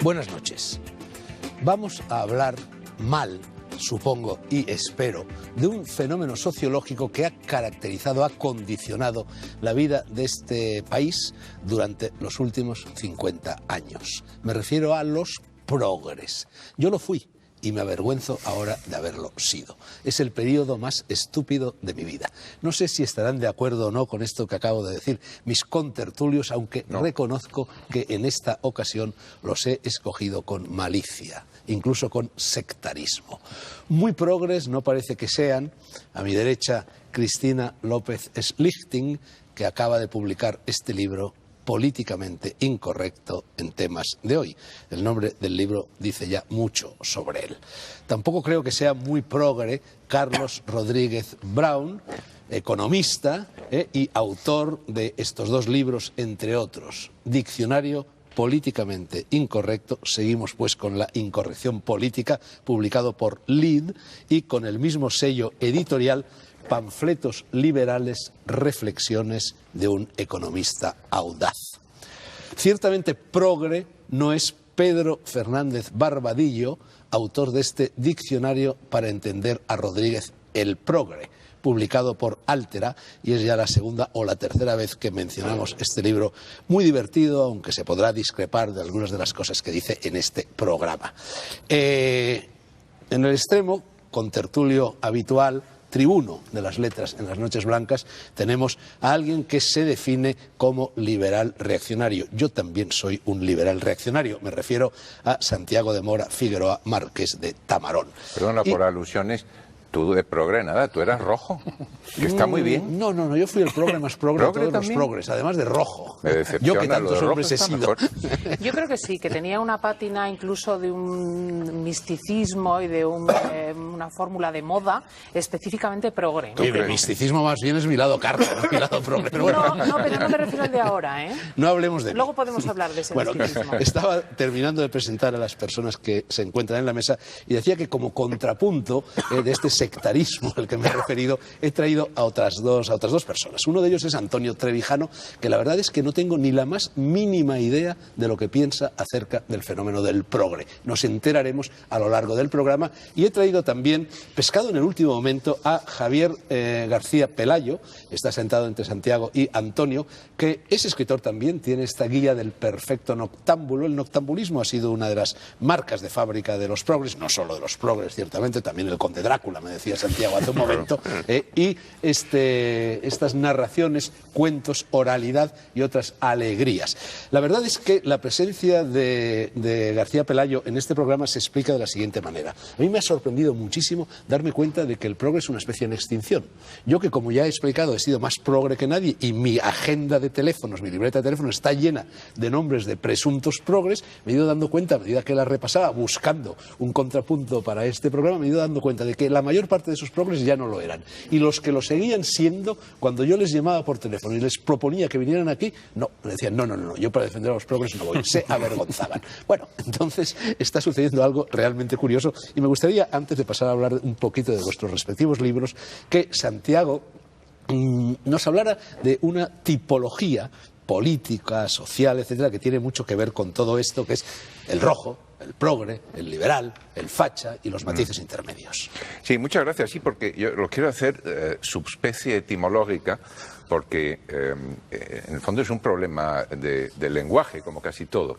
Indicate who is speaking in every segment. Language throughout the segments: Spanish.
Speaker 1: Buenas noches. Vamos a hablar mal, supongo y espero, de un fenómeno sociológico que ha caracterizado, ha condicionado la vida de este país durante los últimos 50 años. Me refiero a los progres. Yo lo fui y me avergüenzo ahora de haberlo sido. Es el periodo más estúpido de mi vida. No sé si estarán de acuerdo o no con esto que acabo de decir mis contertulios, aunque reconozco que en esta ocasión los he escogido con malicia, incluso con sectarismo. Muy progres no parece que sean. A mi derecha, Cristina López Schlichting, que acaba de publicar este libro políticamente incorrecto en temas de hoy. El nombre del libro dice ya mucho sobre él. Tampoco creo que sea muy progre Carlos Rodríguez Brown, economista y autor de estos dos libros, entre otros. Diccionario políticamente incorrecto. Seguimos pues con la incorrección política, publicado por Lid, y con el mismo sello editorial, Panfletos liberales, reflexiones de un economista audaz. Ciertamente progre no es Pedro Fernández Barbadillo, autor de este diccionario para entender a Rodríguez el progre, publicado por Altera, y es ya la segunda o la tercera vez que mencionamos este libro, muy divertido, aunque se podrá discrepar de algunas de las cosas que dice en este programa. En el extremo, contertulio habitual, tribuno de las letras en las noches blancas, tenemos a alguien que se define como liberal reaccionario. Yo también soy un liberal reaccionario, me refiero a Santiago de Mora Figueroa, marqués de Tamarón.
Speaker 2: Perdona por alusiones. Tú de progre, nada, tú eras rojo, que está muy bien.
Speaker 1: No, yo fui el progre más progre de todos los progres, además de rojo. Yo que tantos hombres he sido.
Speaker 3: Yo creo que sí, que tenía una pátina incluso de un misticismo y de una fórmula de moda específicamente progre.
Speaker 1: Sí, el misticismo más bien es mi lado carro, no mi lado progre. Pero bueno.
Speaker 3: No, pero no me refiero al de ahora, ¿eh?
Speaker 1: No hablemos de mí.
Speaker 3: Luego podemos hablar de ese misticismo.
Speaker 1: Estaba terminando de presentar a las personas que se encuentran en la mesa y decía que como contrapunto de este sectarismo al que me he referido, he traído a otras dos personas. Uno de ellos es Antonio Trevijano, que la verdad es que no tengo ni la más mínima idea de lo que piensa acerca del fenómeno del progre. Nos enteraremos a lo largo del programa. Y he traído también, pescado en el último momento, a Javier García Pelayo, está sentado entre Santiago y Antonio, que es escritor también, tiene esta guía del perfecto noctámbulo. El noctambulismo ha sido una de las marcas de fábrica de los progres, no solo de los progres, ciertamente, también el Conde Drácula, me decía Santiago hace un momento, y estas narraciones, cuentos, oralidad y otras alegrías. La verdad es que la presencia de García Pelayo en este programa se explica de la siguiente manera. A mí me ha sorprendido muchísimo darme cuenta de que el progre es una especie en extinción. Yo, que como ya he explicado he sido más progre que nadie y mi agenda de teléfonos, mi libreta de teléfonos está llena de nombres de presuntos progres, me he ido dando cuenta, a medida que la repasaba buscando un contrapunto para este programa, me he ido dando cuenta de que la mayor parte de esos progres ya no lo eran. Y los que lo seguían siendo, cuando yo les llamaba por teléfono y les proponía que vinieran aquí, no, me decían, no, yo para defender a los progres no voy, se avergonzaban. Bueno, entonces está sucediendo algo realmente curioso y me gustaría, antes de pasar a hablar un poquito de vuestros respectivos libros, que Santiago nos hablara de una tipología política, social, etcétera, que tiene mucho que ver con todo esto, que es el rojo, el progre, el liberal, el facha y los matices intermedios.
Speaker 2: Sí, muchas gracias. Sí, porque yo lo quiero hacer subespecie etimológica, porque en el fondo es un problema de lenguaje, como casi todo.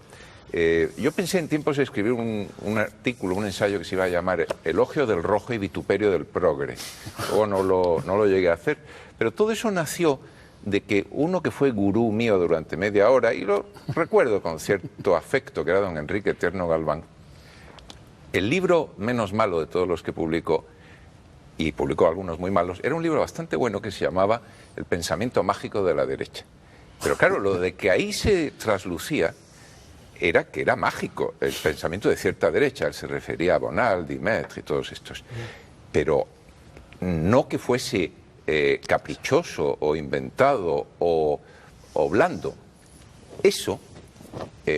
Speaker 2: Yo pensé en tiempos de escribir un artículo, un ensayo que se iba a llamar Elogio del rojo y vituperio del progre. Luego no lo llegué a hacer, pero todo eso nació de que uno que fue gurú mío durante media hora, y lo recuerdo con cierto afecto, que era don Enrique Tierno Galván, el libro menos malo de todos los que publicó, y publicó algunos muy malos, era un libro bastante bueno que se llamaba El pensamiento mágico de la derecha. Pero claro, lo de que ahí se traslucía era que era mágico el pensamiento de cierta derecha. Él se refería a Bonald, Dimet y todos estos. Pero no que fuese caprichoso o inventado o blando. Eso,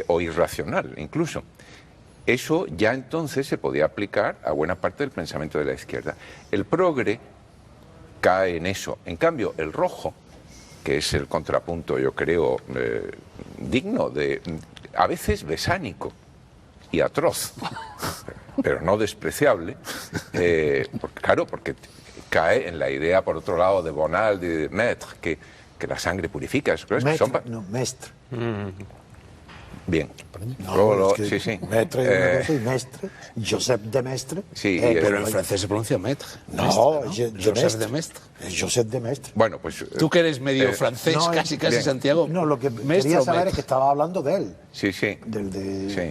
Speaker 2: o irracional incluso, eso ya entonces se podía aplicar a buena parte del pensamiento de la izquierda. El progre cae en eso. En cambio, el rojo, que es el contrapunto, yo creo, digno de, a veces besánico, y atroz, pero no despreciable, porque cae en la idea, por otro lado, de Bonald y de Maître, que la sangre purifica.
Speaker 4: Mestre.
Speaker 2: Bien.
Speaker 4: No, es que
Speaker 2: sí.
Speaker 4: Maître es una cosa y Mestre, Josep de Mestre.
Speaker 2: Sí,
Speaker 1: Pero en francés se pronuncia Maître.
Speaker 4: No,
Speaker 1: Josep de Mestre.
Speaker 4: Josep de Mestre.
Speaker 2: Bueno, pues...
Speaker 1: Tú que eres medio francés,
Speaker 4: no,
Speaker 1: casi
Speaker 2: bien.
Speaker 1: Santiago.
Speaker 4: No, lo que
Speaker 1: ¿Mestre
Speaker 4: quería
Speaker 1: o
Speaker 4: saber
Speaker 1: maître?
Speaker 4: es que estaba hablando de él.
Speaker 2: Sí.
Speaker 4: Sí.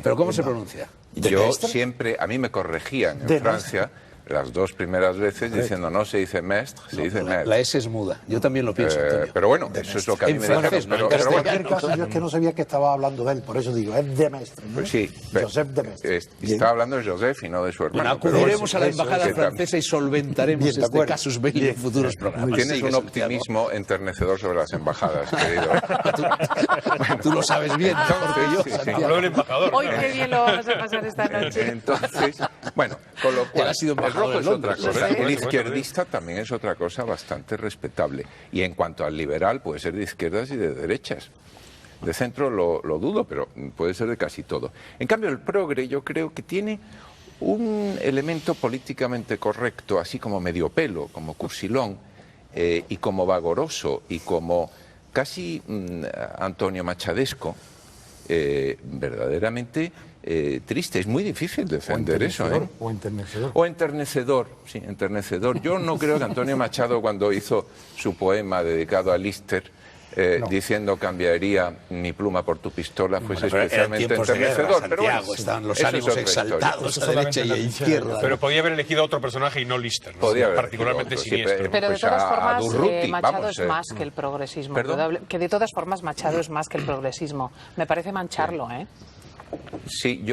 Speaker 1: ¿Pero cómo se pronuncia?
Speaker 4: ¿De
Speaker 2: Yo
Speaker 4: Mestre?
Speaker 2: siempre, a mí me corregían en
Speaker 4: De
Speaker 2: Francia las 2 primeras veces diciendo no se dice Mestre, se dice Maître.
Speaker 1: La S es muda. Yo también lo pienso, Antonio.
Speaker 2: Pero bueno, eso es lo que a mí
Speaker 1: En
Speaker 2: me
Speaker 1: francés,
Speaker 2: dijeron.
Speaker 1: ¿no? En
Speaker 2: Pero
Speaker 4: En
Speaker 2: bueno,
Speaker 4: cualquier caso, yo es que no sabía que estaba hablando de él, por eso digo, es de Mestre, ¿no?
Speaker 2: pues sí,
Speaker 4: Josep de Mestre. Bien.
Speaker 2: Estaba hablando de Joseph y no de su
Speaker 1: Bueno,
Speaker 2: hermano. pero
Speaker 1: acudiremos a la
Speaker 4: eso,
Speaker 1: embajada
Speaker 2: que
Speaker 1: francesa y solventaremos
Speaker 4: Bien, de
Speaker 1: este
Speaker 4: acuerdo.
Speaker 1: casus belli en futuros programas.
Speaker 2: Tienes
Speaker 1: Sigue,
Speaker 2: un
Speaker 1: Santiago.
Speaker 2: optimismo enternecedor sobre las embajadas, querido.
Speaker 1: Tú lo sabes bien, porque yo,
Speaker 2: sí.
Speaker 1: Santiago.
Speaker 5: Habló el embajador.
Speaker 3: Hoy qué bien lo vamos a pasar esta noche.
Speaker 2: Entonces, bueno, con lo
Speaker 1: Él
Speaker 2: cual,
Speaker 1: ha sido
Speaker 2: el
Speaker 1: embajador
Speaker 2: rojo
Speaker 1: en
Speaker 2: es otra
Speaker 1: Londres.
Speaker 2: cosa.
Speaker 3: Sí.
Speaker 2: El izquierdista también es otra cosa bastante respetable. Y en cuanto al liberal, puede ser de izquierdas y de derechas. De centro lo dudo, pero puede ser de casi todo. En cambio, el progre yo creo que tiene un elemento políticamente correcto, así como medio pelo, como cursilón, y como vagoroso, y como casi Antonio Machadesco, verdaderamente triste. Es muy difícil defender eso, ¿eh?
Speaker 4: O enternecedor.
Speaker 2: O enternecedor, sí, enternecedor. Yo no creo que Antonio Machado, cuando hizo su poema dedicado a Lister, diciendo cambiaría mi pluma por tu pistola, fuese
Speaker 1: Pero eran
Speaker 2: especialmente
Speaker 1: tiempos de guerra,
Speaker 2: enternecedor. Pero
Speaker 1: Santiago,
Speaker 2: bueno,
Speaker 1: estaban los
Speaker 2: eso es
Speaker 1: ánimos
Speaker 2: otra historia.
Speaker 1: exaltados a derecha y a izquierda.
Speaker 5: Pero podía haber elegido otro personaje y no Lister, ¿no?
Speaker 2: Podía haber
Speaker 5: Particularmente
Speaker 2: elegido otro,
Speaker 5: siniestro.
Speaker 2: sí,
Speaker 3: Pero de
Speaker 2: pues
Speaker 3: todas
Speaker 2: a
Speaker 3: formas,
Speaker 2: Durruti,
Speaker 3: Machado
Speaker 2: vamos,
Speaker 3: es más que el progresismo.
Speaker 2: ¿Perdón?
Speaker 3: Que de todas formas Machado es más que el progresismo. Me parece mancharlo, ¿eh?
Speaker 2: Sí,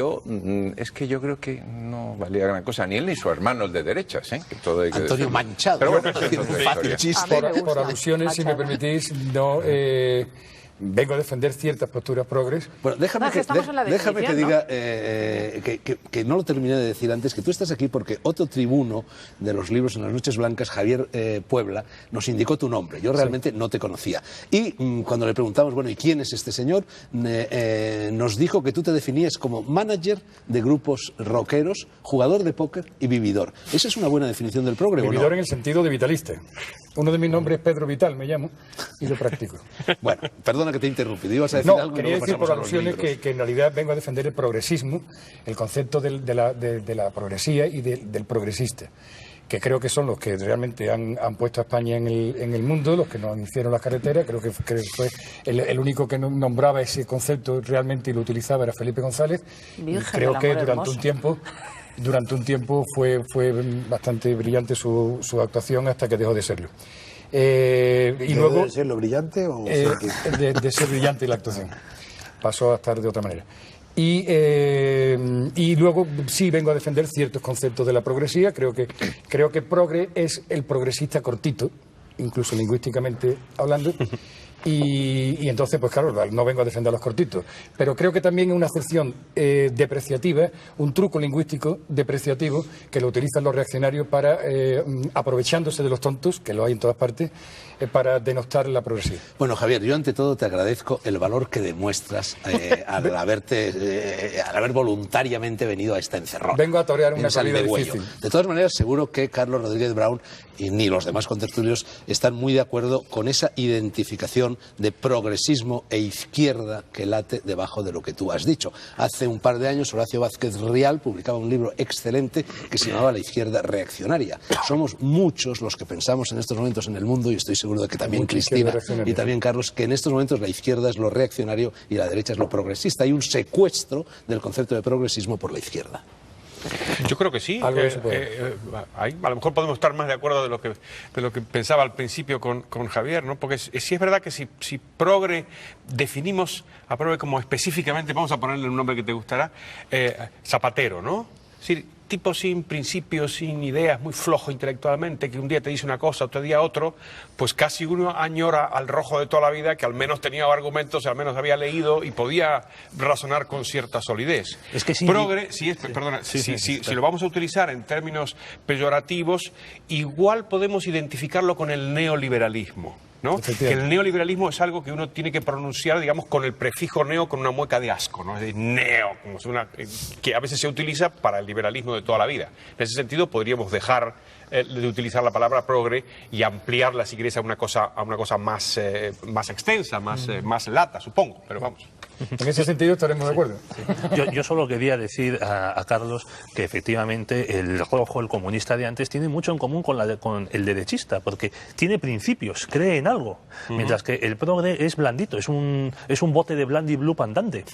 Speaker 2: es que yo creo que no valía gran cosa, ni él ni su hermano, el de derechas, ¿eh? Que todo hay que
Speaker 1: Antonio
Speaker 2: decirlo.
Speaker 1: Manchado.
Speaker 2: Pero bueno, eso es otra
Speaker 1: Fácil
Speaker 2: historia.
Speaker 1: chiste.
Speaker 3: A mí me
Speaker 6: Por
Speaker 3: gusta.
Speaker 6: alusiones, si me
Speaker 3: Machado.
Speaker 6: permitís, no vengo a defender ciertas posturas progres.
Speaker 1: Bueno, déjame
Speaker 3: No, que estamos en la
Speaker 1: déjame que
Speaker 3: definición,
Speaker 1: diga que no lo terminé de decir antes, que tú estás aquí porque otro tribuno de los libros en las noches blancas, Javier Puebla, nos indicó tu nombre. Yo realmente no te conocía. Y cuando le preguntamos, bueno, ¿y quién es este señor? Nos dijo que tú te definías como manager de grupos rockeros, jugador de póker y vividor. ¿Esa es una buena definición del progre o
Speaker 6: Vividor
Speaker 1: no?
Speaker 6: en el sentido de vitalista. Uno de mis nombres es Pedro Vital, me llamo, y lo practico.
Speaker 1: Bueno, perdona que te he interrumpido. Ibas a decir
Speaker 6: No,
Speaker 1: algo y
Speaker 6: quería
Speaker 1: luego
Speaker 6: decir
Speaker 1: pasamos
Speaker 6: por
Speaker 1: a los
Speaker 6: alusiones
Speaker 1: libros.
Speaker 6: que en realidad vengo a defender el progresismo, el concepto de la progresía y del progresista, que creo que son los que realmente han puesto a España en el mundo, los que nos hicieron las carreteras. Creo que fue el único que nombraba ese concepto realmente y lo utilizaba era Felipe González.
Speaker 3: Virgen
Speaker 6: Creo
Speaker 3: del
Speaker 6: que
Speaker 3: amor
Speaker 6: durante un tiempo fue bastante brillante su actuación hasta que dejó de serlo. Y luego
Speaker 4: ¿Debe ser lo brillante o ser que-
Speaker 6: de ser brillante la actuación. Pasó a estar de otra manera. Y luego sí vengo a defender ciertos conceptos de la progresía. Creo que progre es el progresista cortito, incluso lingüísticamente hablando. Y entonces, pues claro, no vengo a defender a los cortitos. Pero creo que también es una acepción depreciativa, un truco lingüístico depreciativo que lo utilizan los reaccionarios para, aprovechándose de los tontos, que lo hay en todas partes, para denostar la progresía.
Speaker 1: Bueno, Javier, yo ante todo te agradezco el valor que demuestras al haber voluntariamente venido a esta encerrona.
Speaker 6: Vengo a torear una
Speaker 1: en San
Speaker 6: salida
Speaker 1: Degüello.
Speaker 6: difícil.
Speaker 1: De todas maneras, seguro que Carlos Rodríguez Brown y ni los demás contertulios están muy de acuerdo con esa identificación de progresismo e izquierda que late debajo de lo que tú has dicho. Hace un par de años, Horacio Vázquez Rial publicaba un libro excelente que se llamaba La izquierda reaccionaria. Somos muchos los que pensamos en estos momentos en el mundo, y estoy seguro de que también
Speaker 6: Mucha
Speaker 1: Cristina
Speaker 6: izquierda reaccionaria.
Speaker 1: y también Carlos, que en estos momentos la izquierda es lo reaccionario y la derecha es lo progresista. Hay un secuestro del concepto de progresismo por la izquierda.
Speaker 5: Yo creo que sí.
Speaker 6: Algo de eso puede.
Speaker 5: A lo mejor podemos estar más de acuerdo de lo que pensaba al principio con Javier, ¿no? Porque sí es verdad que si progre definimos a progre como específicamente, vamos a ponerle un nombre que te gustará, zapatero, ¿no? Es decir, tipo sin principios, sin ideas, muy flojo intelectualmente, que un día te dice una cosa, otro día otro, pues casi uno añora al rojo de toda la vida, que al menos tenía argumentos, al menos había leído y podía razonar con cierta solidez.
Speaker 4: Es que sí.
Speaker 5: Progre, si lo vamos a utilizar en términos peyorativos, igual podemos identificarlo con el neoliberalismo. ¿no? Que el neoliberalismo es algo que uno tiene que pronunciar, digamos, con el prefijo neo, con una mueca de asco, ¿no? Es decir, neo, como que a veces se utiliza para el liberalismo de toda la vida. En ese sentido, podríamos dejar de utilizar la palabra progre y ampliarla, si queréis, a una cosa más extensa, más lata, supongo, pero vamos.
Speaker 6: En ese sentido estaremos de acuerdo.
Speaker 7: Yo solo quería decir a Carlos que efectivamente el rojo, el comunista de antes, tiene mucho en común con el derechista, porque tiene principios, cree en algo, mientras que el progre es blandito, es un bote de Blandy Blue andante.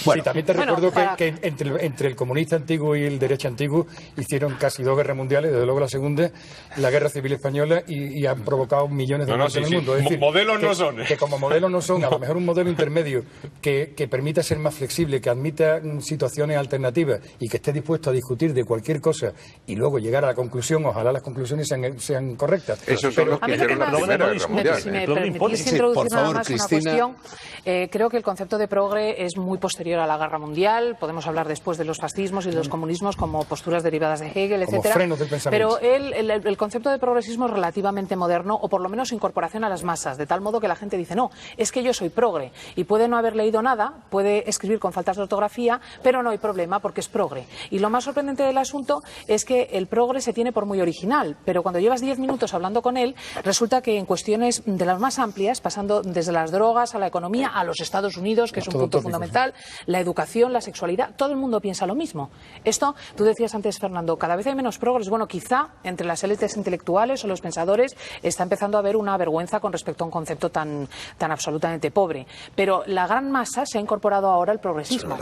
Speaker 6: Bueno, sí, también te recuerdo que entre el comunista antiguo y el derecho antiguo hicieron casi 2 guerras mundiales, desde luego la segunda, la Guerra Civil Española, y han provocado millones de muertes en el mundo. Es decir,
Speaker 5: modelos no son.
Speaker 6: Que como modelos no son, a lo mejor un modelo intermedio que permita ser más flexible, que admita situaciones alternativas y que esté dispuesto a discutir de cualquier cosa y luego llegar a la conclusión, ojalá las conclusiones sean correctas.
Speaker 2: Esos son los que hicieron la Primera Guerra Mundial.
Speaker 3: Si me permitís introducir nada más una cuestión, creo que el concepto de progre es muy posterior a la Guerra Mundial. Podemos hablar después de los fascismos y de los comunismos como posturas derivadas de Hegel,
Speaker 6: como
Speaker 3: etcétera.
Speaker 6: frenos del pensamiento.
Speaker 3: Pero el concepto de progresismo es relativamente moderno, o por lo menos incorporación a las masas, de tal modo que la gente dice, no, es que yo soy progre, y puede no haber leído nada, puede escribir con faltas de ortografía, pero no hay problema porque es progre. Y lo más sorprendente del asunto es que el progre se tiene por muy original, pero cuando llevas 10 minutos hablando con él, resulta que en cuestiones de las más amplias, pasando desde las drogas a la economía, a los Estados Unidos, que es un punto fundamental, la educación, la sexualidad, todo el mundo piensa lo mismo. Esto, tú decías antes, Fernando, cada vez hay menos progres. Bueno, quizá entre las élites intelectuales o los pensadores está empezando a haber una vergüenza con respecto a un concepto tan absolutamente pobre. Pero la gran masa se ha incorporado ahora al progresismo.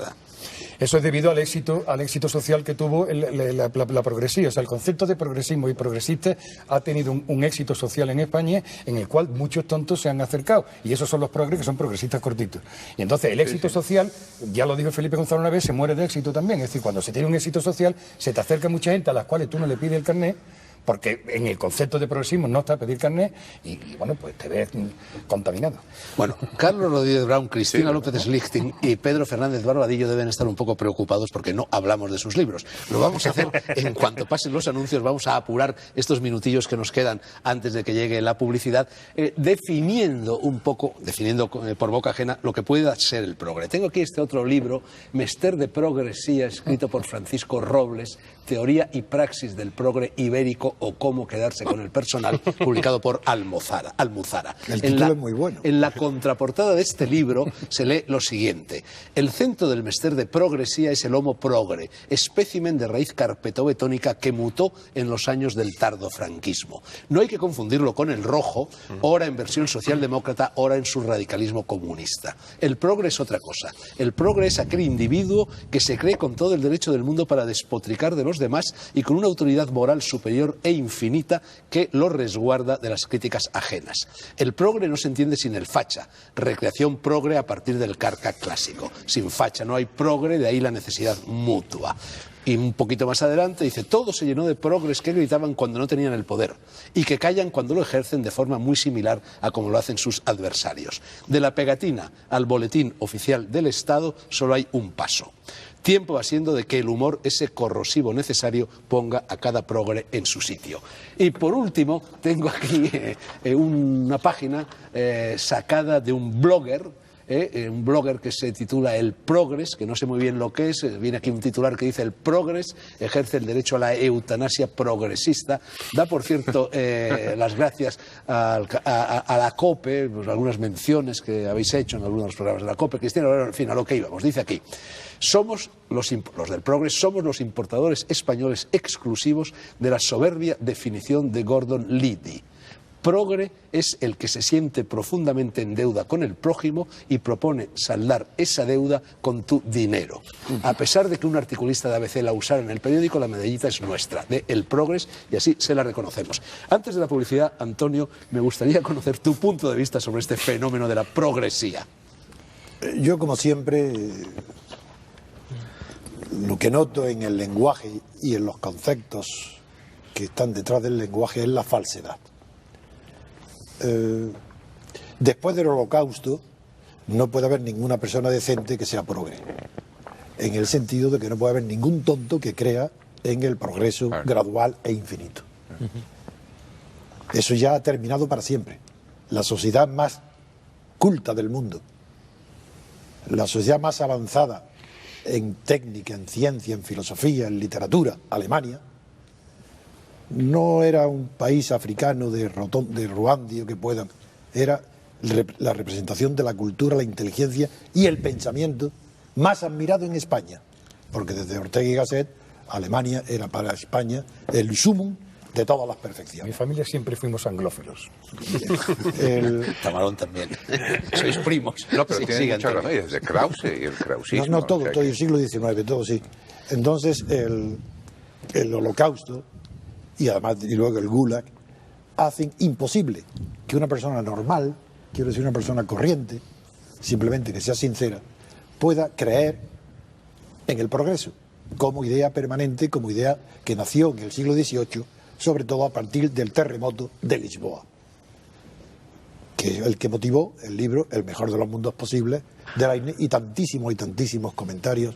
Speaker 6: Eso es debido al éxito social que tuvo la progresía. O sea, el concepto de progresismo y progresista ha tenido un éxito social en España en el cual muchos tontos se han acercado. Y esos son los progres, que son progresistas cortitos. Y entonces el éxito social, ya lo dijo Felipe González una vez, se muere de éxito también. Es decir, cuando se tiene un éxito social, se te acerca mucha gente a las cuales tú no le pides el carnet, porque en el concepto de progresismo no está a pedir carnet y bueno, pues te ves contaminado.
Speaker 1: Bueno, Carlos Rodríguez Brown, Cristina López Slichting y Pedro Fernández Barbadillo deben estar un poco preocupados porque no hablamos de sus libros. Lo vamos a hacer en cuanto pasen los anuncios, vamos a apurar estos minutillos que nos quedan antes de que llegue la publicidad, definiendo por boca ajena lo que pueda ser el progre. Tengo aquí este otro libro, Mester de Progresía, escrito por Francisco Robles, Teoría y Praxis del Progre Ibérico o Cómo quedarse con el personal, publicado por Almuzara.
Speaker 4: El título es muy bueno.
Speaker 1: En la contraportada de este libro se lee lo siguiente: el centro del mester de progresía es el Homo progre, espécimen de raíz carpetobetónica que mutó en los años del tardo franquismo. No hay que confundirlo con el rojo, ora en versión socialdemócrata, ora en su radicalismo comunista. El progre es otra cosa. El progre es aquel individuo que se cree con todo el derecho del mundo para despotricar de los demás y con una autoridad moral superior e infinita que lo resguarda de las críticas ajenas. El progre no se entiende sin el facha, recreación progre a partir del carca clásico. Sin facha no hay progre, de ahí la necesidad mutua. Y un poquito más adelante dice, todo se llenó de progres que gritaban cuando no tenían el poder y que callan cuando lo ejercen de forma muy similar a como lo hacen sus adversarios. De la pegatina al boletín oficial del Estado solo hay un paso. Tiempo va siendo de que el humor, ese corrosivo necesario, ponga a cada progre en su sitio. Y por último, tengo aquí una página sacada de un blogger que se titula El Progres, que no sé muy bien lo que es. Viene aquí un titular que dice: el Progres ejerce el derecho a la eutanasia progresista. Da, por cierto, las gracias a la COPE, pues, algunas menciones que habéis hecho en algunos de los programas de la COPE. Cristina, en fin, a lo que íbamos. Dice aquí: somos los del Progres, somos los importadores españoles exclusivos de la soberbia definición de Gordon Liddy. Progre es el que se siente profundamente en deuda con el prójimo y propone saldar esa deuda con tu dinero. A pesar de que un articulista de ABC la usara en el periódico, la medallita es nuestra, de El Progres, y así se la reconocemos. Antes de la publicidad, Antonio, me gustaría conocer tu punto de vista sobre este fenómeno de la progresía.
Speaker 4: Yo, como siempre, lo que noto en el lenguaje y en los conceptos que están detrás del lenguaje es la falsedad. Después del Holocausto no puede haber ninguna persona decente que sea progre, en el sentido de que no puede haber ningún tonto que crea en el progreso gradual e infinito. Eso ya ha terminado para siempre. la sociedad más culta del mundo, la sociedad más avanzada en técnica, en ciencia, en filosofía, en literatura, Alemania, no era un país africano de Ruandio que puedan, era la representación de la cultura, la inteligencia y el pensamiento más admirado en España, porque desde Ortega y Gasset Alemania era para España el sumum de todas las perfecciones.
Speaker 6: Mi familia siempre fuimos anglófilos.
Speaker 1: Tamarón también. Sois primos.
Speaker 2: No, pero
Speaker 1: Sí,
Speaker 2: tiene
Speaker 1: sigan,
Speaker 2: mucha
Speaker 1: Antonio.
Speaker 2: razón, desde Krause y el krausismo.
Speaker 4: No, todo,
Speaker 2: o sea
Speaker 4: todo
Speaker 2: que-
Speaker 4: el siglo XIX, todo sí. Entonces el Holocausto y además y luego el Gulag hacen imposible que una persona normal, quiero decir una persona corriente, simplemente que sea sincera, pueda creer en el progreso como idea permanente, como idea que nació en el siglo XVIII, sobre todo a partir del terremoto de Lisboa, que es el que motivó el libro El mejor de los mundos posibles de Leibniz y tantísimos comentarios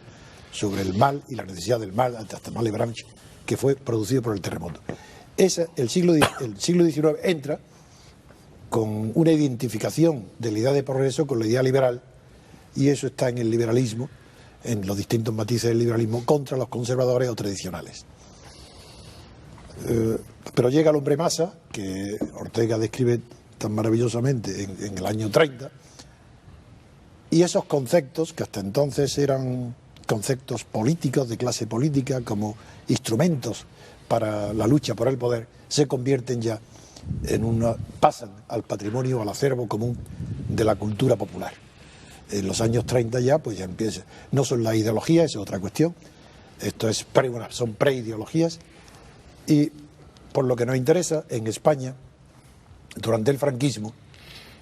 Speaker 4: sobre el mal y la necesidad del mal, hasta Malebranche, que fue producido por el terremoto. El siglo XIX entra con una identificación de la idea de progreso con la idea liberal, y eso está en el liberalismo, en los distintos matices del liberalismo, contra los conservadores o tradicionales. Pero llega el hombre masa, que Ortega describe tan maravillosamente en el año 30, y esos conceptos, que hasta entonces eran conceptos políticos, de clase política, como instrumentos para la lucha por el poder, se convierten ya pasan al patrimonio, al acervo común de la cultura popular. En los años 30 ya, pues ya empieza, no son las ideologías, es otra cuestión, esto es son preideologías, y por lo que nos interesa, en España, durante el franquismo,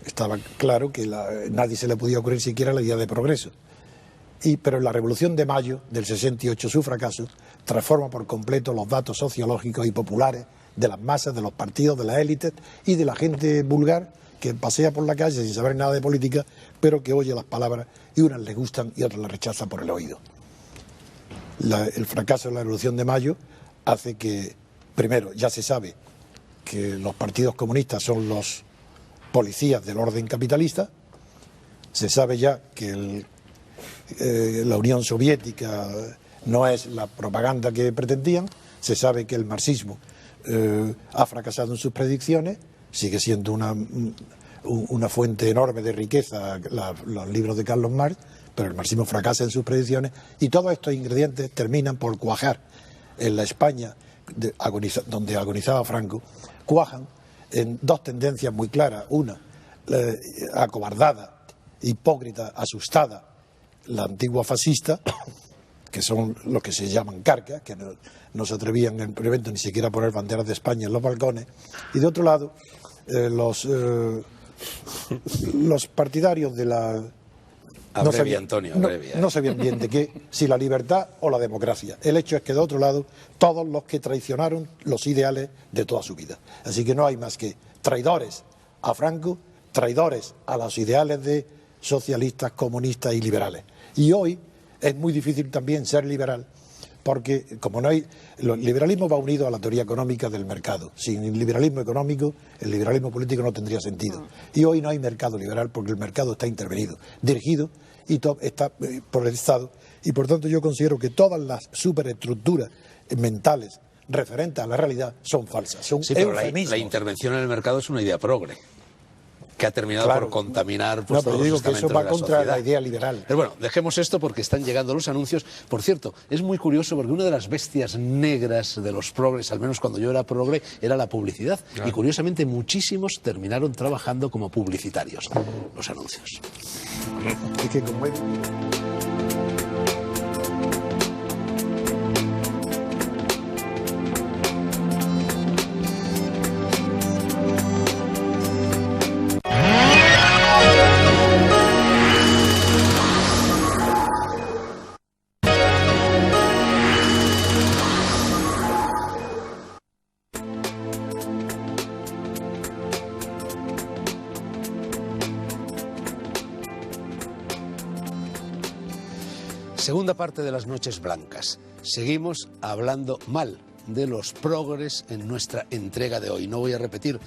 Speaker 4: estaba claro que nadie se le podía ocurrir siquiera la idea de progreso. Pero en la Revolución de Mayo del 68, su fracaso transforma por completo los datos sociológicos y populares de las masas, de los partidos, de las élites y de la gente vulgar que pasea por la calle sin saber nada de política, pero que oye las palabras y unas le gustan y otras las rechazan por el oído. El fracaso de la Revolución de Mayo hace que, primero, ya se sabe que los partidos comunistas son los policías del orden capitalista, se sabe ya que la Unión Soviética no es la propaganda que pretendían, se sabe que el marxismo ha fracasado en sus predicciones, sigue siendo una fuente enorme de riqueza los libros de Carlos Marx, pero el marxismo fracasa en sus predicciones y todos estos ingredientes terminan por cuajar en la España donde agonizaba Franco, cuajan en dos tendencias muy claras, una acobardada, hipócrita, asustada, la antigua fascista, que son los que se llaman carcas, que no se atrevían en el primer momento ni siquiera a poner banderas de España en los balcones, y de otro lado los partidarios de la...
Speaker 1: Abrevia, Antonio, abrevia.
Speaker 4: No sabían bien de qué, si la libertad o la democracia. El hecho es que de otro lado, todos los que traicionaron los ideales de toda su vida. Así que no hay más que traidores a Franco, traidores a los ideales de socialistas, comunistas y liberales. Y hoy es muy difícil también ser liberal, porque como no hay... El liberalismo va unido a la teoría económica del mercado. Sin el liberalismo económico, el liberalismo político no tendría sentido. Y hoy no hay mercado liberal porque el mercado está intervenido, dirigido y está por el Estado. Y por tanto yo considero que todas las superestructuras mentales referentes a la realidad son falsas, son
Speaker 1: Sí, pero la
Speaker 4: eufemismos.
Speaker 1: intervención en el mercado es una idea progre, que ha terminado
Speaker 4: Claro.
Speaker 1: por contaminar
Speaker 4: No,
Speaker 1: pues,
Speaker 4: pero
Speaker 1: todos
Speaker 4: yo digo
Speaker 1: los
Speaker 4: que eso
Speaker 1: estamentos
Speaker 4: va
Speaker 1: de la
Speaker 4: contra
Speaker 1: sociedad.
Speaker 4: la idea liberal.
Speaker 1: Pero bueno, dejemos esto porque están llegando los anuncios. Por cierto, es muy curioso porque una de las bestias negras de los progres, al menos cuando yo era progre, era la publicidad.
Speaker 5: Claro.
Speaker 1: Y curiosamente muchísimos terminaron trabajando como publicitarios. Los anuncios.
Speaker 4: Es que como es-
Speaker 1: Segunda parte de las Noches Blancas. Seguimos hablando mal de los progres en nuestra entrega de hoy. No voy a repetir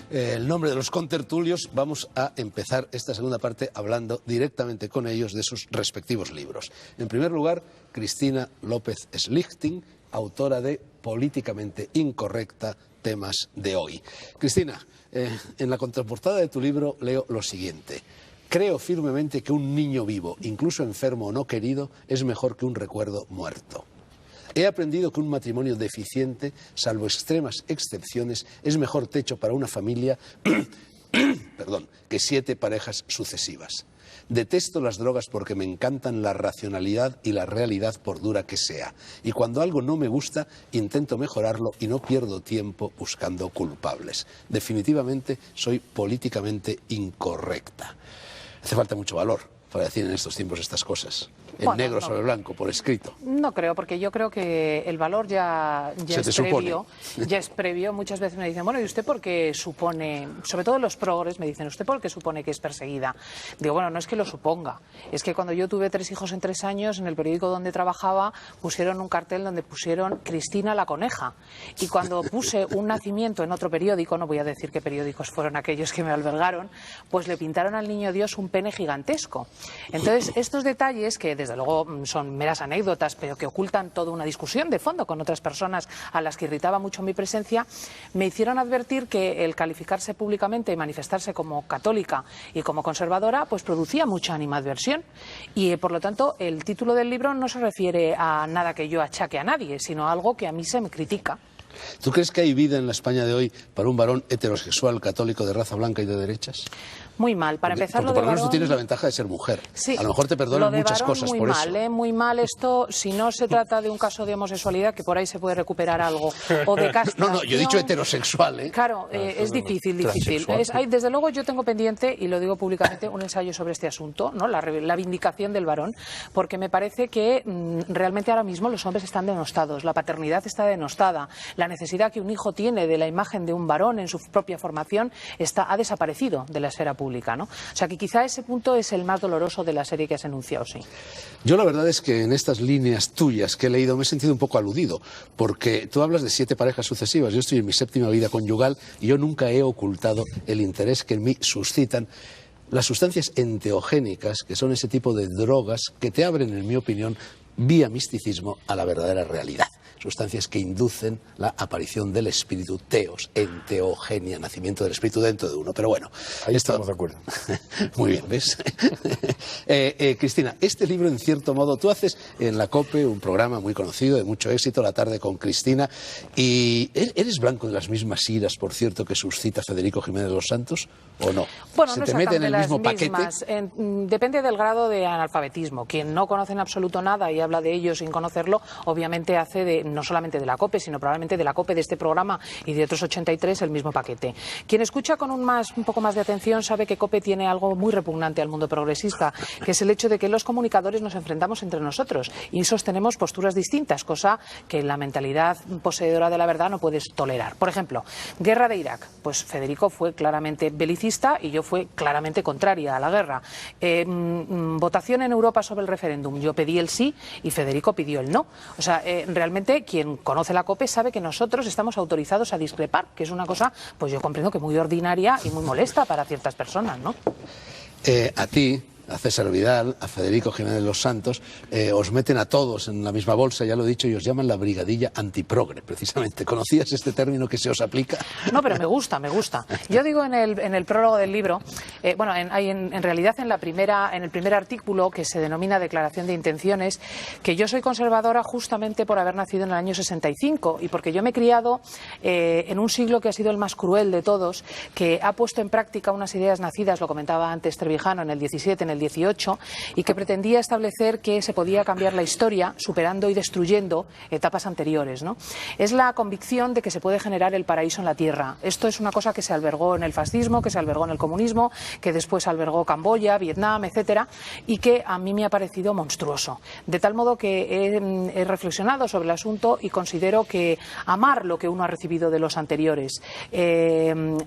Speaker 1: el nombre de los contertulios, vamos a empezar esta segunda parte hablando directamente con ellos de sus respectivos libros. En primer lugar, Cristina López Schlichting, autora de Políticamente Incorrecta, temas de hoy. Cristina, en la contraportada de tu libro leo lo siguiente: creo firmemente que un niño vivo, incluso enfermo o no querido, es mejor que un recuerdo muerto. He aprendido que un matrimonio deficiente, salvo extremas excepciones, es mejor techo para una familia que 7 parejas sucesivas. Detesto las drogas porque me encantan la racionalidad y la realidad por dura que sea. Y cuando algo no me gusta, intento mejorarlo y no pierdo tiempo buscando culpables. Definitivamente soy políticamente incorrecta. Hace falta mucho valor para decir en estos tiempos estas cosas. En negro sobre blanco, por escrito.
Speaker 3: No creo, porque yo creo que el valor ya es previo. Muchas veces me dicen, bueno, ¿y usted por qué supone, sobre todo los progres, me dicen, ¿usted por qué supone que es perseguida? Digo, bueno, no es que lo suponga, es que cuando yo tuve 3 hijos en 3 años, en el periódico donde trabajaba, pusieron un cartel donde pusieron Cristina la coneja. Y cuando puse un nacimiento en otro periódico, no voy a decir qué periódicos fueron aquellos que me albergaron, pues le pintaron al niño Dios un pene gigantesco. Entonces, estos detalles, que desde luego son meras anécdotas, pero que ocultan toda una discusión de fondo con otras personas a las que irritaba mucho mi presencia, me hicieron advertir que el calificarse públicamente y manifestarse como católica y como conservadora, pues producía mucha animadversión. Y por lo tanto, el título del libro no se refiere a nada que yo achaque a nadie, sino a algo que a mí se me critica.
Speaker 1: ¿Tú crees que hay vida en la España de hoy para un varón heterosexual, católico, de raza blanca y de derechas?
Speaker 3: Muy mal. Para empezar,
Speaker 1: porque por lo menos tú tienes la ventaja de ser mujer.
Speaker 3: Sí,
Speaker 1: a lo mejor te perdonan muchas cosas por eso.
Speaker 3: Muy mal esto, si no se trata de un caso de homosexualidad, que por ahí se puede recuperar algo, o de castración.
Speaker 1: No, yo he dicho heterosexual, ¿eh?
Speaker 3: Claro, es difícil. Desde luego yo tengo pendiente, y lo digo públicamente, un ensayo sobre este asunto, ¿no? La vindicación del varón, porque me parece que realmente ahora mismo los hombres están denostados, la paternidad está denostada, la necesidad que un hijo tiene de la imagen de un varón en su propia formación ha desaparecido de la esfera pública, ¿no? O sea que quizá ese punto es el más doloroso de la serie que has enunciado, sí.
Speaker 1: Yo la verdad es que en estas líneas tuyas que he leído me he sentido un poco aludido, porque tú hablas de 7 parejas sucesivas, yo estoy en mi 7ª vida conyugal y yo nunca he ocultado el interés que en mí suscitan las sustancias enteogénicas, que son ese tipo de drogas que te abren, en mi opinión, vía misticismo a la verdadera realidad. Sustancias que inducen la aparición del espíritu, teos, enteogenia, nacimiento del espíritu dentro de uno. Pero bueno,
Speaker 6: ahí estamos de acuerdo.
Speaker 1: Muy bien, ¿ves? Cristina, este libro, en cierto modo, tú haces en la COPE un programa muy conocido, de mucho éxito, La tarde con Cristina, y ¿eres blanco de las mismas iras, por cierto, que suscita Federico Jiménez Los Santos, o no?
Speaker 3: Bueno,
Speaker 1: ¿Se
Speaker 3: no
Speaker 1: te mete en el mismo
Speaker 3: paquete? Depende del grado de analfabetismo. Quien no conoce en absoluto nada y habla de ello sin conocerlo, obviamente hace no solamente de la COPE, sino probablemente de la COPE, de este programa y de otros 83, el mismo paquete. Quien escucha con un poco más de atención sabe que COPE tiene algo muy repugnante al mundo progresista, que es el hecho de que los comunicadores nos enfrentamos entre nosotros y sostenemos posturas distintas, cosa que la mentalidad poseedora de la verdad no puedes tolerar. Por ejemplo, guerra de Irak. Pues Federico fue claramente belicista y yo fui claramente contraria a la guerra. Votación en Europa sobre el referéndum. Yo pedí el sí y Federico pidió el no. O sea, realmente quien conoce la COPE sabe que nosotros estamos autorizados a discrepar, que es una cosa, pues yo comprendo que muy ordinaria y muy molesta para ciertas personas, ¿no?
Speaker 1: A ti, a César Vidal, a Federico Jiménez Los Santos, os meten a todos en la misma bolsa, ya lo he dicho, y os llaman la brigadilla antiprogre, precisamente. ¿Conocías este término que se os aplica?
Speaker 3: No, pero me gusta. Yo digo en el prólogo del libro, en realidad en el primer artículo, que se denomina Declaración de Intenciones, que yo soy conservadora justamente por haber nacido en el año 65 y porque yo me he criado en un siglo que ha sido el más cruel de todos, que ha puesto en práctica unas ideas nacidas, lo comentaba antes Trevijano, en el 17, en el 18, y que pretendía establecer que se podía cambiar la historia superando y destruyendo etapas anteriores, ¿no? Es la convicción de que se puede generar el paraíso en la tierra. Esto es una cosa que se albergó en el fascismo, que se albergó en el comunismo, que después albergó Camboya, Vietnam, etcétera, y que a mí me ha parecido monstruoso. De tal modo que he reflexionado sobre el asunto y considero que amar lo que uno ha recibido de los anteriores,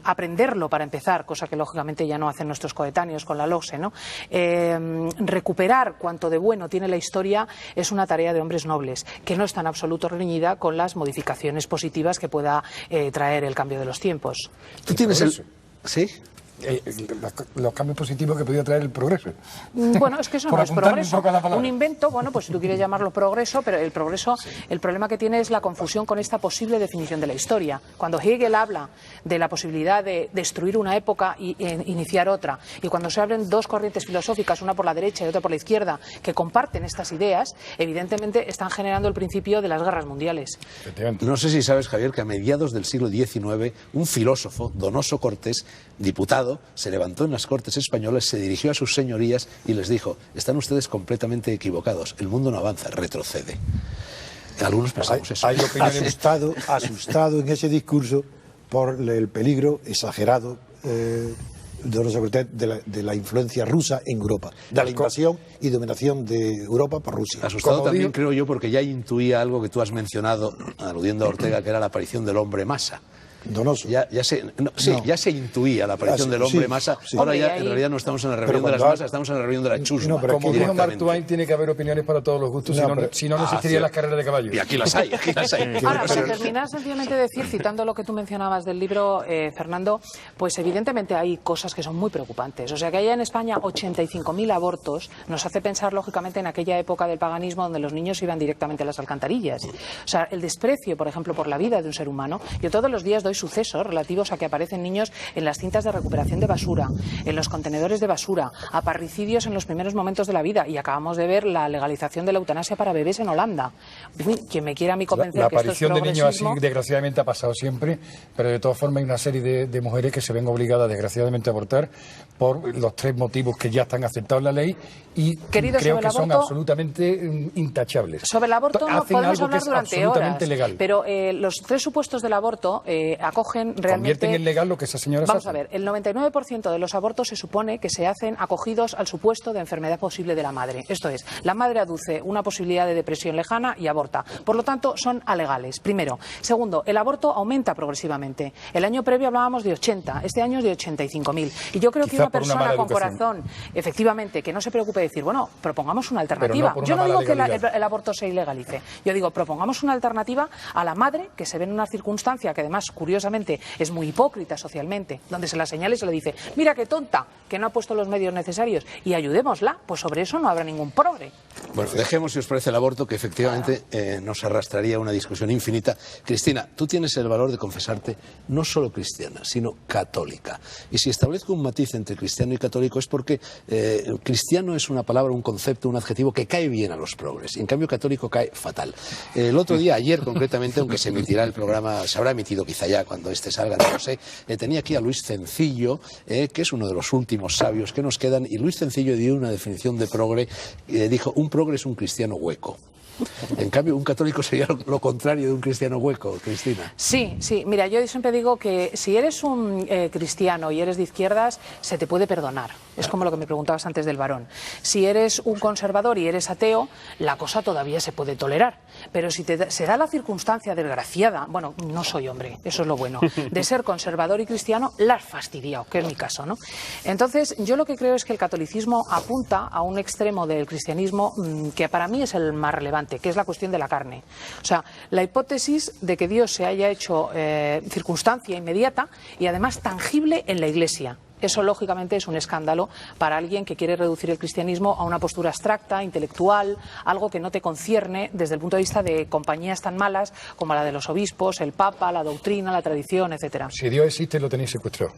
Speaker 3: aprenderlo para empezar, cosa que lógicamente ya no hacen nuestros coetáneos con la LOSE, ¿no? recuperar cuanto de bueno tiene la historia es una tarea de hombres nobles, que no está en absoluto reñida con las modificaciones positivas que pueda traer el cambio de los tiempos.
Speaker 1: Tú tienes el... ¿Sí?
Speaker 6: Los cambios positivos que podía traer el progreso.
Speaker 3: Bueno, es que eso no es progreso. Un invento, bueno, pues si tú quieres llamarlo progreso, pero el progreso, el problema que tiene es la confusión con esta posible definición de la historia. Cuando Hegel habla de la posibilidad de destruir una época y iniciar otra, y cuando se abren dos corrientes filosóficas, una por la derecha y otra por la izquierda, que comparten estas ideas, evidentemente están generando el principio de las guerras mundiales.
Speaker 1: No sé si sabes, Javier, que a mediados del siglo XIX, un filósofo, Donoso Cortés, diputado, se levantó en las Cortes españolas, se dirigió a sus señorías y les dijo: están ustedes completamente equivocados, el mundo no avanza, retrocede. Algunos pensamos eso.
Speaker 4: Hay asustado en ese discurso por el peligro exagerado de Donoso Cortés de la influencia rusa en Europa, de la invasión y dominación de Europa por Rusia.
Speaker 1: Asustado también, creo yo, porque ya intuía algo que tú has mencionado, aludiendo a Ortega, que era la aparición del hombre masa.
Speaker 4: Donoso.
Speaker 1: Ya se intuía la aparición del hombre masa.
Speaker 4: Sí.
Speaker 1: Ahora ya en realidad no estamos en la rebelión de las masas, estamos en la rebelión de la chusma.
Speaker 6: Como dijo Mark Twain, tiene que haber opiniones para todos los gustos, si no existirían las carreras de caballos.
Speaker 1: Y aquí las hay, aquí las hay.
Speaker 3: Ahora, para terminar, sencillamente decir, citando lo que tú mencionabas del libro, Fernando, pues evidentemente hay cosas que son muy preocupantes. O sea, que haya en España 85.000 abortos nos hace pensar, lógicamente, en aquella época del paganismo donde los niños iban directamente a las alcantarillas. O sea, el desprecio, por ejemplo, por la vida de un ser humano. Yo todos los días doy sucesos relativos a que aparecen niños en las cintas de recuperación de basura, en los contenedores de basura, a parricidios en los primeros momentos de la vida, y acabamos de ver la legalización de la eutanasia para bebés en Holanda. Quien me quiera a mí convencer
Speaker 6: la
Speaker 3: que esto es
Speaker 6: aparición de niños así,
Speaker 3: progresismo...
Speaker 6: desgraciadamente, ha pasado siempre, pero de todas formas hay una serie de mujeres que se ven obligadas, desgraciadamente, a abortar por los 3 motivos que ya están aceptados en la ley y
Speaker 3: Querido,
Speaker 6: creo que son absolutamente intachables.
Speaker 3: Sobre el aborto no podemos hablar durante horas,
Speaker 6: legal.
Speaker 3: pero los 3 supuestos del aborto acogen realmente...
Speaker 6: Convierten en legal lo que esa señora
Speaker 3: Vamos a ver, el 99% de los abortos se supone que se hacen acogidos al supuesto de enfermedad posible de la madre. Esto es, la madre aduce una posibilidad de depresión lejana y aborta. Por lo tanto, son alegales, primero. Segundo, el aborto aumenta progresivamente. El año previo hablábamos de 80, este año es de 85.000. Y yo creo que una persona con corazón, efectivamente, que no se preocupe de decir, bueno, propongamos una alternativa. Yo no digo que el aborto se ilegalice. Yo digo, propongamos una alternativa a la madre que se ve en una circunstancia que además, curiosamente, es muy hipócrita socialmente, donde se la señala y se le dice, mira qué tonta, que no ha puesto los medios necesarios, y ayudémosla. Pues sobre eso no habrá ningún progre.
Speaker 1: Bueno, dejemos, si os parece, el aborto, que efectivamente nos arrastraría a una discusión infinita. Cristina, tú tienes el valor de confesarte no solo cristiana, sino católica. Y si establezco un matiz entre cristiano y católico es porque cristiano es una palabra, un concepto, un adjetivo que cae bien a los progres. En cambio, católico cae fatal. El otro día, ayer concretamente, aunque se emitirá el programa, se habrá emitido quizá ya cuando este salga, no lo sé, tenía aquí a Luis Cencillo, que es uno de los últimos sabios que nos quedan, y Luis Cencillo dio una definición de progre, dijo, un progre es un cristiano hueco. En cambio, un católico sería lo contrario de un cristiano hueco, Cristina.
Speaker 3: Sí, sí. Mira, yo siempre digo que si eres un cristiano y eres de izquierdas, se te puede perdonar. Es como lo que me preguntabas antes del varón. Si eres un conservador y eres ateo, la cosa todavía se puede tolerar. Pero si se da la circunstancia desgraciada, bueno, no soy hombre, eso es lo bueno, de ser conservador y cristiano, la has fastidiado, que es mi caso, ¿no? Entonces, yo lo que creo es que el catolicismo apunta a un extremo del cristianismo que para mí es el más relevante, que es la cuestión de la carne. O sea, la hipótesis de que Dios se haya hecho circunstancia inmediata y además tangible en la Iglesia. Eso, lógicamente, es un escándalo para alguien que quiere reducir el cristianismo a una postura abstracta, intelectual, algo que no te concierne desde el punto de vista de compañías tan malas como la de los obispos, el Papa, la doctrina, la tradición, etcétera.
Speaker 6: Si Dios existe, lo tenéis secuestrado.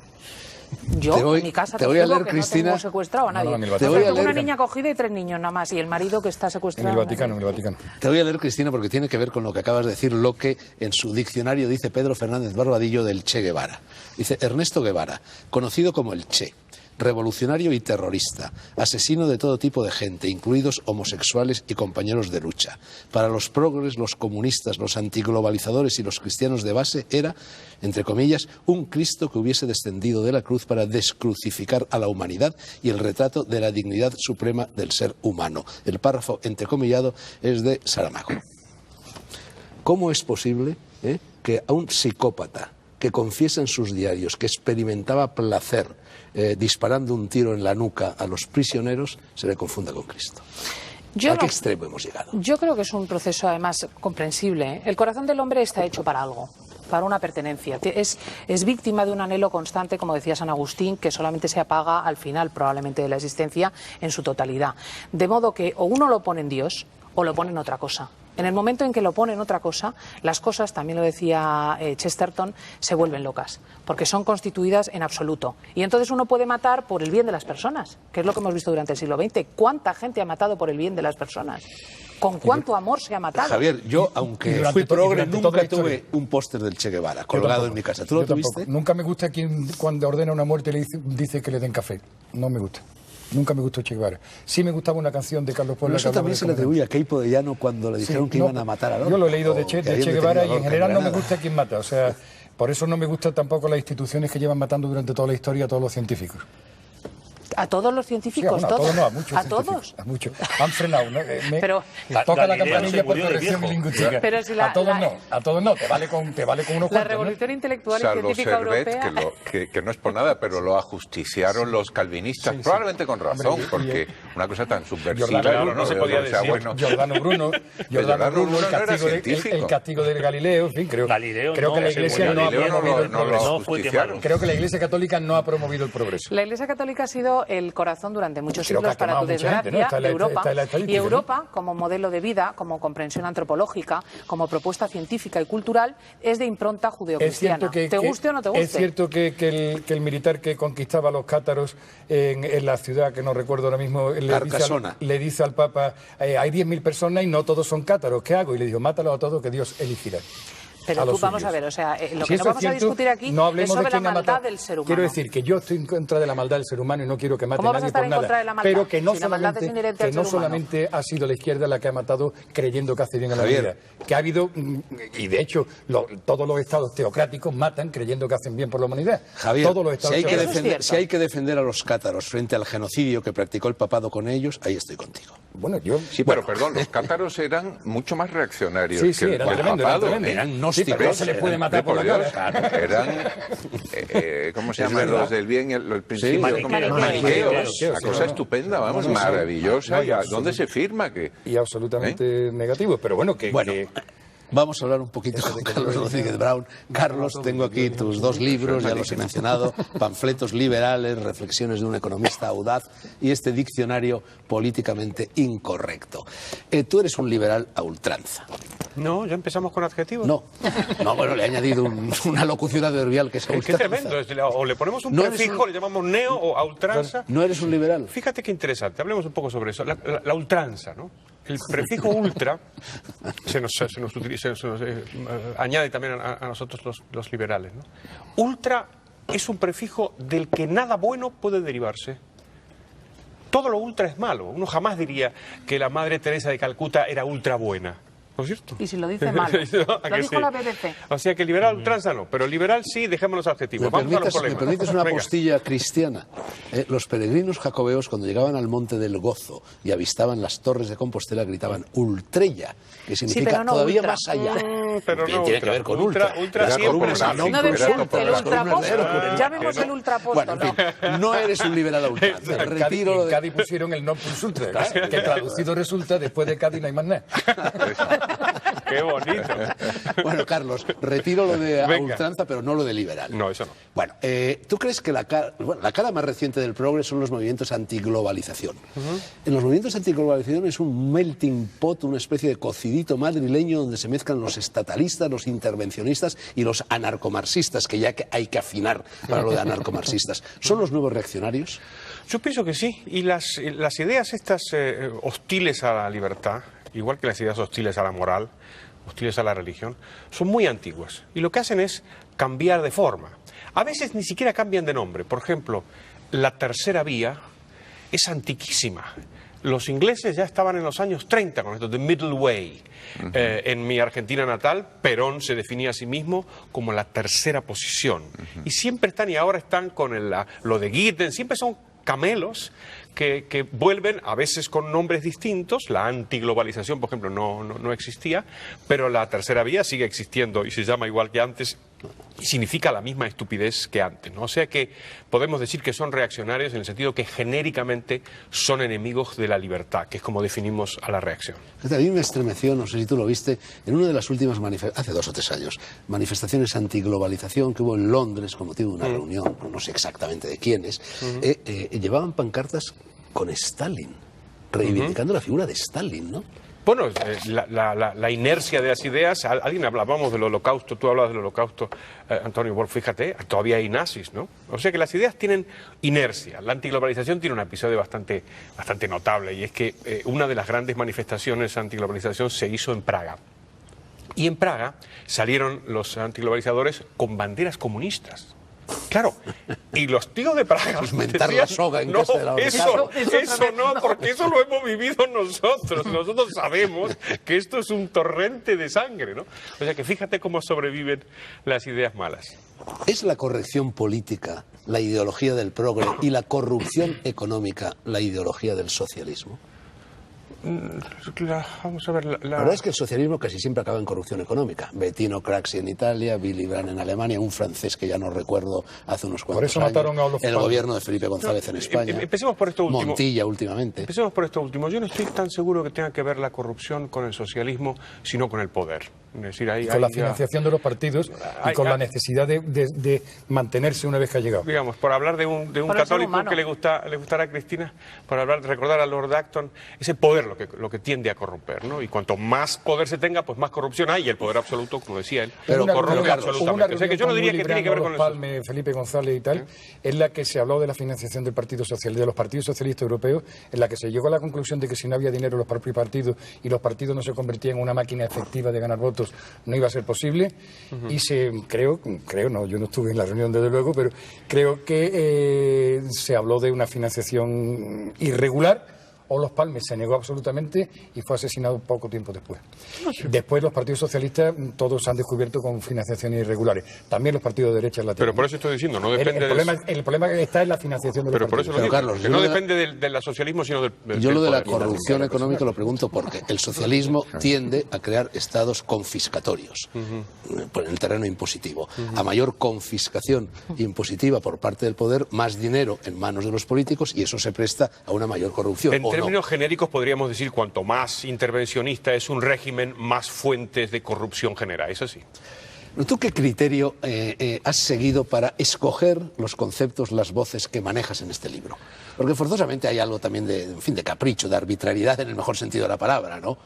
Speaker 3: Yo, en mi casa,
Speaker 1: te voy a leer,
Speaker 3: que
Speaker 1: Cristina,
Speaker 3: no tengo secuestrado a nadie.
Speaker 1: Tengo
Speaker 3: una niña cogida y 3 niños nada más, y el marido que está secuestrado.
Speaker 6: En el Vaticano.
Speaker 1: Te voy a leer, Cristina, porque tiene que ver con lo que acabas de decir, lo que en su diccionario dice Pedro Fernández Barbadillo del Che Guevara. Dice, Ernesto Guevara, conocido como el Che, revolucionario y terrorista, asesino de todo tipo de gente, incluidos homosexuales y compañeros de lucha. Para los progres, los comunistas, los antiglobalizadores y los cristianos de base era, entre comillas, un Cristo que hubiese descendido de la cruz para descrucificar a la humanidad y el retrato de la dignidad suprema del ser humano. El párrafo entrecomillado es de Saramago. ¿Cómo es posible que a un psicópata que confiesa en sus diarios que experimentaba placer disparando un tiro en la nuca a los prisioneros, se le confunda con Cristo. ¿A qué extremo hemos llegado?
Speaker 3: Yo creo que es un proceso además comprensible, ¿eh? El corazón del hombre está hecho para algo, para una pertenencia. Es víctima de un anhelo constante, como decía San Agustín, que solamente se apaga al final probablemente de la existencia en su totalidad. De modo que o uno lo pone en Dios o lo pone en otra cosa. En el momento en que lo pone en otra cosa, las cosas, también lo decía Chesterton, se vuelven locas, porque son constituidas en absoluto. Y entonces uno puede matar por el bien de las personas, que es lo que hemos visto durante el siglo XX. ¿Cuánta gente ha matado por el bien de las personas? ¿Con cuánto amor se ha matado?
Speaker 1: Javier, yo, aunque fui progre, nunca tuve un póster del Che Guevara colgado en mi casa. ¿Tú lo tuviste?
Speaker 6: Nunca me gusta quien cuando ordena una muerte le dice que le den café. No me gusta. Nunca me gustó Che Guevara. Sí me gustaba una canción de Carlos Puebla.
Speaker 1: Eso también se le atribuye a Queipo de Llano cuando le dijeron que iban a matar al otro.
Speaker 6: Yo lo he leído de Che Guevara y en general no me gusta quien mata. O sea, por eso no me gustan tampoco las instituciones que llevan matando durante toda la historia a todos los científicos.
Speaker 3: ¿A todos los científicos?
Speaker 6: Sí, bueno,
Speaker 3: ¿Todos?
Speaker 6: A todos no, a muchos.
Speaker 3: ¿A todos?
Speaker 6: A muchos. Han frenado, ¿no?
Speaker 3: Pero
Speaker 6: toca la campanilla por corrección lingüística.
Speaker 3: Pero si
Speaker 6: a todos no, te vale con unos cuantos.
Speaker 3: La revolución intelectual y científica europea...
Speaker 2: que no es por nada, pero lo ajusticiaron los calvinistas, probablemente con razón, porque una cosa tan subversiva
Speaker 5: no se podía decir.
Speaker 6: Giordano Bruno, el castigo del Galileo, en fin, creo que la Iglesia no ha promovido el progreso. Creo que la Iglesia Católica no ha promovido el progreso.
Speaker 3: La Iglesia Católica ha sido el corazón durante muchos siglos, para tu desgracia, de Europa. Y Europa, como modelo de vida, como comprensión antropológica, como propuesta científica y cultural, es de impronta judeocristiana. ¿Te guste o no te guste?
Speaker 6: Es cierto que el militar que conquistaba a los cátaros en la ciudad, que no recuerdo ahora mismo, le dice al Papa, hay 10.000 personas y no todos son cátaros, ¿qué hago? Y le digo, mátalos a todos, que Dios elegirá.
Speaker 3: Pero tú vamos a ver, o sea, lo que no vamos a discutir aquí es sobre la maldad del ser humano.
Speaker 6: Quiero decir que yo estoy en contra de la maldad del ser humano y no quiero que mate a nadie por nada. Pero que no solamente ha sido la izquierda la que ha matado creyendo que hace bien a la humanidad. Que ha habido, y de hecho todos los estados teocráticos matan creyendo que hacen bien por la humanidad.
Speaker 1: Javier,
Speaker 6: todos los estados
Speaker 1: si hay que defender a los cátaros frente al genocidio que practicó el papado con ellos, ahí estoy contigo.
Speaker 6: Bueno,
Speaker 2: pero perdón, los cátaros eran mucho más reaccionarios que el
Speaker 6: papado.
Speaker 1: Eran gnósticos.
Speaker 6: Pero no se les puede matar por la cara.
Speaker 2: Eran, ¿cómo se llaman los del bien? El principio, maniqueos. La cosa estupenda, vamos, maravillosa. ¿Dónde se firma?
Speaker 6: Y absolutamente negativo, pero bueno,
Speaker 1: Vamos a hablar un poquito con Carlos Rodríguez Brown. Carlos, tengo aquí tus dos libros, ya los he mencionado, Panfletos liberales, reflexiones de un economista audaz y este diccionario políticamente incorrecto. Tú eres un liberal a ultranza.
Speaker 5: No, ya empezamos con adjetivos.
Speaker 1: No, bueno, le he añadido una locución adverbial que es a ultranza.
Speaker 5: Qué tremendo, o le ponemos un prefijo, le llamamos neo o a ultranza.
Speaker 1: ¿No eres un liberal?
Speaker 5: Fíjate qué interesante, hablemos un poco sobre eso, la ultranza, ¿no? El prefijo ultra se nos añade también a nosotros los liberales, ¿no? Ultra es un prefijo del que nada bueno puede derivarse. Todo lo ultra es malo. Uno jamás diría que la Madre Teresa de Calcuta era ultra buena. ¿No es cierto?
Speaker 3: Y si lo dice malo. Lo dijo la BBC.
Speaker 5: O sea que liberal ultranza no, pero liberal sí, dejemos los adjetivos. Vamos a los problemas.
Speaker 1: ¿Me permites una postilla cristiana? Los peregrinos jacobeos, cuando llegaban al Monte del Gozo y avistaban las torres de Compostela, gritaban ultrella, que significa todavía ultra. Más allá.
Speaker 5: Pero no
Speaker 1: tiene que ver con ultra.
Speaker 5: Ultra siempre.
Speaker 3: No decían el ultrapóstol. Llamemos el ultrapóstol.
Speaker 1: Bueno, no eres un liberal a ultranza.
Speaker 6: En Cádiz pusieron el non plus ultra, que traducido resulta, después de Cádiz no hay más nada.
Speaker 5: Qué bonito.
Speaker 1: Bueno, Carlos, retiro lo de a ultranza, pero no lo de liberal.
Speaker 5: No, eso no.
Speaker 1: Bueno, ¿tú crees que la cara más reciente del progreso son los movimientos antiglobalización? En los movimientos antiglobalización es un melting pot, una especie de cocidito madrileño donde se mezclan los estatalistas, los intervencionistas y los anarcomarxistas, que ya hay que afinar para lo de anarcomarxistas. ¿Son los nuevos reaccionarios?
Speaker 5: Yo pienso que sí. Y las ideas estas hostiles a la libertad, igual que las ideas hostiles a la moral, hostiles a la religión, son muy antiguas. Y lo que hacen es cambiar de forma. A veces ni siquiera cambian de nombre. Por ejemplo, la tercera vía es antiquísima. Los ingleses ya estaban en los años 30 con esto, the middle way. En mi Argentina natal, Perón se definía a sí mismo como la tercera posición. Y siempre están, y ahora están con lo de Gittens, siempre son camelos que vuelven a veces con nombres distintos. La antiglobalización, por ejemplo, no existía, pero la tercera vía sigue existiendo y se llama igual que antes, y significa la misma estupidez que antes, ¿no? O sea que podemos decir que son reaccionarios en el sentido que genéricamente son enemigos de la libertad, que es como definimos a la reacción.
Speaker 1: A mí me estremeció, no sé si tú lo viste, en una de las últimas hace 2 o 3 años, manifestaciones antiglobalización que hubo en Londres con motivo de una reunión, no sé exactamente de quiénes, llevaban pancartas con Stalin, reivindicando la figura de Stalin, ¿no?
Speaker 5: Bueno, la inercia de las ideas, hablábamos del holocausto, tú hablabas del holocausto, Antonio, bueno, fíjate, todavía hay nazis, ¿no? O sea que las ideas tienen inercia. La antiglobalización tiene un episodio bastante notable, y es que una de las grandes manifestaciones antiglobalización se hizo en Praga. Y en Praga salieron los antiglobalizadores con banderas comunistas. Claro, y los tíos de Praga
Speaker 1: Mentar la soga en
Speaker 5: no,
Speaker 1: casa de la
Speaker 5: eso no, porque eso lo hemos vivido nosotros. Nosotros sabemos que esto es un torrente de sangre, ¿no? O sea que fíjate cómo sobreviven las ideas malas.
Speaker 1: ¿Es la corrección política la ideología del progre y la corrupción económica la ideología del socialismo?
Speaker 5: Vamos a ver,
Speaker 1: La verdad es que el socialismo casi siempre acaba en corrupción económica. Bettino Craxi en Italia, Willy Brandt en Alemania, un francés que ya no recuerdo hace unos cuantos
Speaker 6: Por eso
Speaker 1: años.
Speaker 6: mataron a Olof
Speaker 1: El
Speaker 6: Palme.
Speaker 1: gobierno de Felipe González en España.
Speaker 5: Empecemos por esto último.
Speaker 1: Montilla últimamente.
Speaker 5: Empecemos por esto último. Yo no estoy tan seguro que tenga que ver la corrupción con el socialismo, sino con el poder. Es decir,
Speaker 6: Con la financiación de los partidos y con la necesidad de mantenerse una vez que ha llegado.
Speaker 5: Digamos, por hablar de un católico que le gustará a Cristina, por recordar a Lord Acton, ese poder lo que tiende a corromper, ¿no? Y cuanto más poder se tenga, pues más corrupción hay, y el poder absoluto, como decía él, corrompe absolutamente. O sea que yo no diría que tiene que ver con eso.
Speaker 6: Palme, Felipe González y tal, en la que se habló de la financiación del Partido Socialista, de los partidos socialistas europeos, en la que se llegó a la conclusión de que si no había dinero en los propios partidos y los partidos no se convertían en una máquina efectiva de ganar votos, no iba a ser posible. Y creo no, yo no estuve en la reunión desde luego, pero creo que se habló de una financiación irregular. Olof Palme se negó absolutamente y fue asesinado poco tiempo después. Después los partidos socialistas todos se han descubierto con financiaciones irregulares. También los partidos de derecha la tienen.
Speaker 5: Pero por eso estoy diciendo, no depende
Speaker 6: el problema que está en la financiación de los
Speaker 5: Pero por
Speaker 6: partidos.
Speaker 5: eso lo digo,
Speaker 1: Carlos,
Speaker 5: que no depende del socialismo, sino del
Speaker 1: Yo lo de la
Speaker 5: poder.
Speaker 1: corrupción económica lo pregunto porque el socialismo tiende a crear estados confiscatorios en el terreno impositivo. A mayor confiscación impositiva por parte del poder, más dinero en manos de los políticos, y eso se presta a una mayor corrupción.
Speaker 5: En términos genéricos podríamos decir, cuanto más intervencionista es un régimen, más fuentes de corrupción genera, eso sí.
Speaker 1: ¿Tú qué criterio has seguido para escoger los conceptos, las voces que manejas en este libro? Porque forzosamente hay algo también de capricho, de arbitrariedad en el mejor sentido de la palabra, ¿no?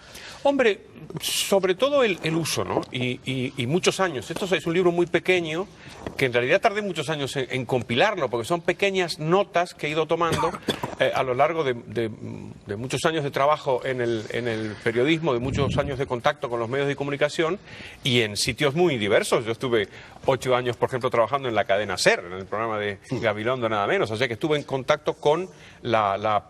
Speaker 5: Hombre, sobre todo el uso, ¿no? Y muchos años. Esto es un libro muy pequeño, que en realidad tardé muchos años en compilarlo, porque son pequeñas notas que he ido tomando a lo largo de muchos años de trabajo en el periodismo, de muchos años de contacto con los medios de comunicación y en sitios muy diversos. Yo estuve 8 años, por ejemplo, trabajando en la cadena SER, en el programa de Gabilondo nada menos, o sea que estuve en contacto con la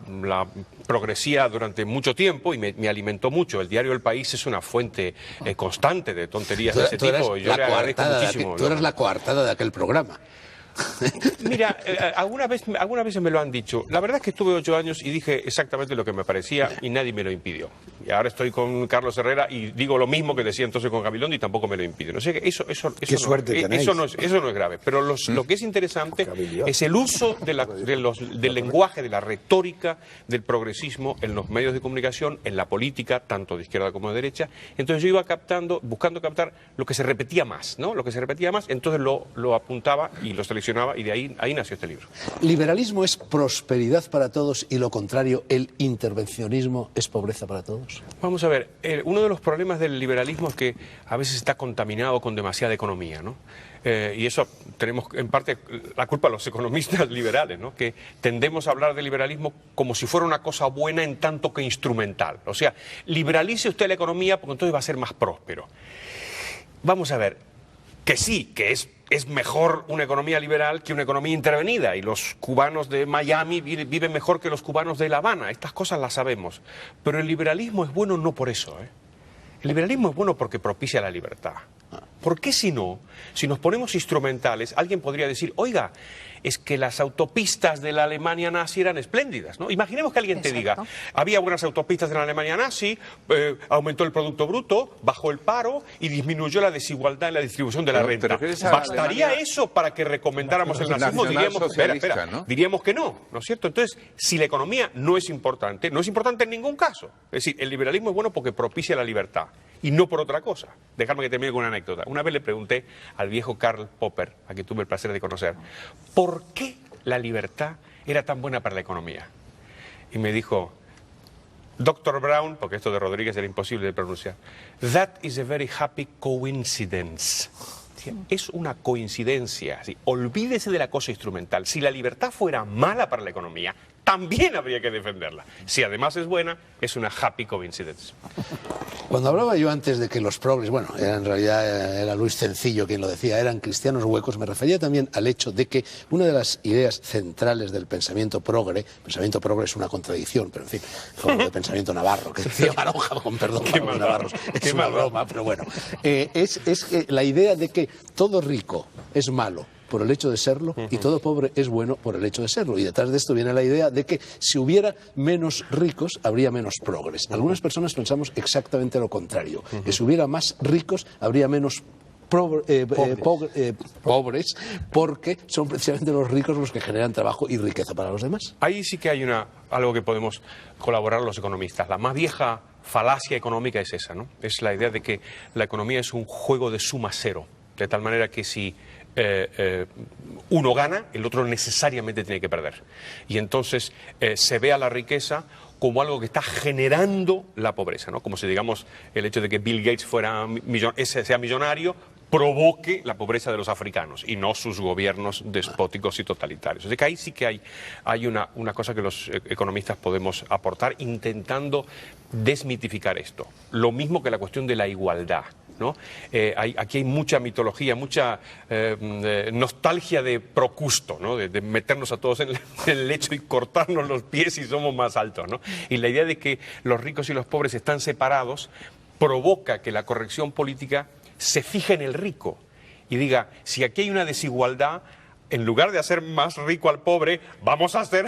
Speaker 5: progresía durante mucho tiempo y me alimentó mucho. El diario El País es una fuente constante de tonterías de ese tipo y yo le agradezco muchísimo.
Speaker 1: Tú eras la coartada de aquel programa.
Speaker 5: Mira, algunas veces me lo han dicho. La verdad es que estuve 8 años y dije exactamente lo que me parecía y nadie me lo impidió. Y ahora estoy con Carlos Herrera y digo lo mismo que decía entonces con Gabilondo y tampoco me lo impiden. O sea que eso no es grave. Pero lo que es interesante es el uso del lenguaje, de la retórica del progresismo en los medios de comunicación, en la política, tanto de izquierda como de derecha. Entonces yo iba buscando captar lo que se repetía más, ¿no? Lo que se repetía más, entonces lo apuntaba y lo seleccionaba y de ahí nació este libro.
Speaker 1: ¿Liberalismo es prosperidad para todos y lo contrario, el intervencionismo es pobreza para todos?
Speaker 5: Vamos a ver, uno de los problemas del liberalismo es que a veces está contaminado con demasiada economía, ¿no? Y eso tenemos en parte la culpa a los economistas liberales, ¿no? Que tendemos a hablar de liberalismo como si fuera una cosa buena en tanto que instrumental. O sea, liberalice usted la economía porque entonces va a ser más próspero. Vamos a ver, que sí, que es mejor una economía liberal que una economía intervenida y los cubanos de Miami viven mejor que los cubanos de La Habana, estas cosas las sabemos, pero el liberalismo es bueno no por eso, ¿eh? El liberalismo es bueno porque propicia la libertad. ¿Por qué si no, si nos ponemos instrumentales, alguien podría decir, oiga, es que las autopistas de la Alemania nazi eran espléndidas, ¿no? Imaginemos que alguien te diga, había buenas autopistas en la Alemania nazi, aumentó el Producto Bruto, bajó el paro y disminuyó la desigualdad en la distribución de la renta. ¿Bastaría eso para que recomendáramos el nazismo? Diríamos que no, ¿no es cierto? Entonces, si la economía no es importante en ningún caso. Es decir, el liberalismo es bueno porque propicia la libertad y no por otra cosa. Dejadme que termine con una anécdota. Una vez le pregunté al viejo Karl Popper, a quien tuve el placer de conocer, ¿por qué la libertad era tan buena para la economía? Y me dijo, Dr. Brown, porque esto de Rodríguez era imposible de pronunciar, that is a very happy coincidence. Es una coincidencia. ¿Sí? Olvídese de la cosa instrumental. Si la libertad fuera mala para la economía, también habría que defenderla. Si además es buena, es una happy coincidence.
Speaker 1: Cuando hablaba yo antes de que los progres, bueno, en realidad era Luis Cencillo quien lo decía, eran cristianos huecos, me refería también al hecho de que una de las ideas centrales del pensamiento progre es una contradicción, pero en fin, como el pensamiento navarro, que decía Baroja, con perdón para los navarros, es una broma, pero bueno, es la idea de que todo rico es malo por el hecho de serlo y todo pobre es bueno por el hecho de serlo. Y detrás de esto viene la idea de que si hubiera menos ricos, habría menos progres. Algunas personas pensamos exactamente lo contrario, que si hubiera más ricos, habría menos pobres, porque son precisamente los ricos los que generan trabajo y riqueza para los demás.
Speaker 5: Ahí sí que hay algo que podemos colaborar los economistas. La más vieja falacia económica es esa, ¿no? Es la idea de que la economía es un juego de suma cero, de tal manera que si uno gana, el otro necesariamente tiene que perder. Y entonces se ve a la riqueza como algo que está generando la pobreza, ¿no? Como si, digamos, el hecho de que Bill Gates sea millonario provoque la pobreza de los africanos y no sus gobiernos despóticos y totalitarios. Así que ahí sí que hay una cosa que los economistas podemos aportar intentando desmitificar esto. Lo mismo que la cuestión de la igualdad, ¿no? Aquí hay mucha mitología, mucha nostalgia de Procusto, ¿no? De meternos a todos en el lecho y cortarnos los pies si somos más altos, ¿no? Y la idea de que los ricos y los pobres están separados provoca que la corrección política se fije en el rico y diga, si aquí hay una desigualdad, en lugar de hacer más rico al pobre, vamos a hacer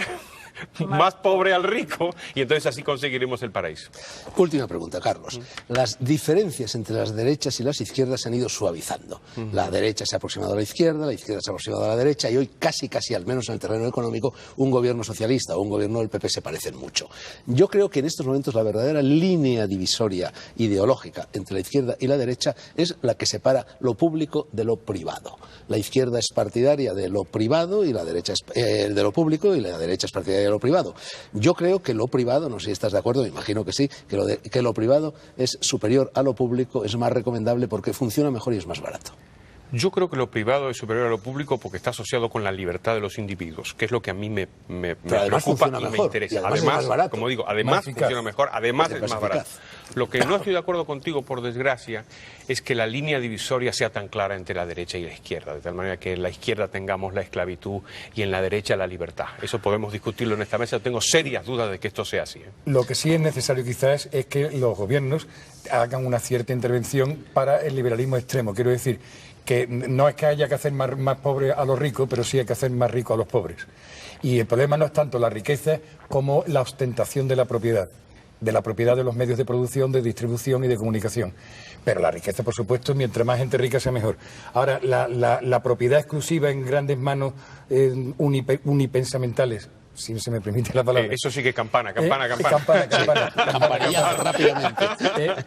Speaker 5: más pobre al rico, y entonces así conseguiremos el paraíso.
Speaker 1: Última pregunta, Carlos. Las diferencias entre las derechas y las izquierdas se han ido suavizando. La derecha se ha aproximado a la izquierda se ha aproximado a la derecha, y hoy casi, al menos en el terreno económico, un gobierno socialista o un gobierno del PP se parecen mucho. Yo creo que en estos momentos la verdadera línea divisoria ideológica entre la izquierda y la derecha es la que separa lo público de lo privado. La izquierda es partidaria de lo privado y la derecha es de lo público, y la derecha es partidaria de lo privado. Yo creo que lo privado, no sé si estás de acuerdo, me imagino que sí, que lo privado es superior a lo público, es más recomendable porque funciona mejor y es más barato.
Speaker 5: Yo creo que lo privado es superior a lo público porque está asociado con la libertad de los individuos, que es lo que a mí me preocupa y me interesa. Además, como digo, además funciona mejor, además es más barato. Lo que no estoy de acuerdo contigo, por desgracia, es que la línea divisoria sea tan clara entre la derecha y la izquierda, de tal manera que en la izquierda tengamos la esclavitud y en la derecha la libertad. Eso podemos discutirlo en esta mesa. Tengo serias dudas de que esto sea así.
Speaker 6: Lo que sí es necesario quizás es que los gobiernos hagan una cierta intervención para el liberalismo extremo. Quiero decir que no es que haya que hacer más pobres a los ricos, pero sí hay que hacer más ricos a los pobres. Y el problema no es tanto la riqueza como la ostentación de la propiedad de los medios de producción, de distribución y de comunicación. Pero la riqueza, por supuesto, mientras más gente rica sea mejor. Ahora, la propiedad exclusiva en grandes manos unipensamentales, si se me permite la palabra.
Speaker 5: Eso sí que campana.
Speaker 1: Campanallazo rápidamente.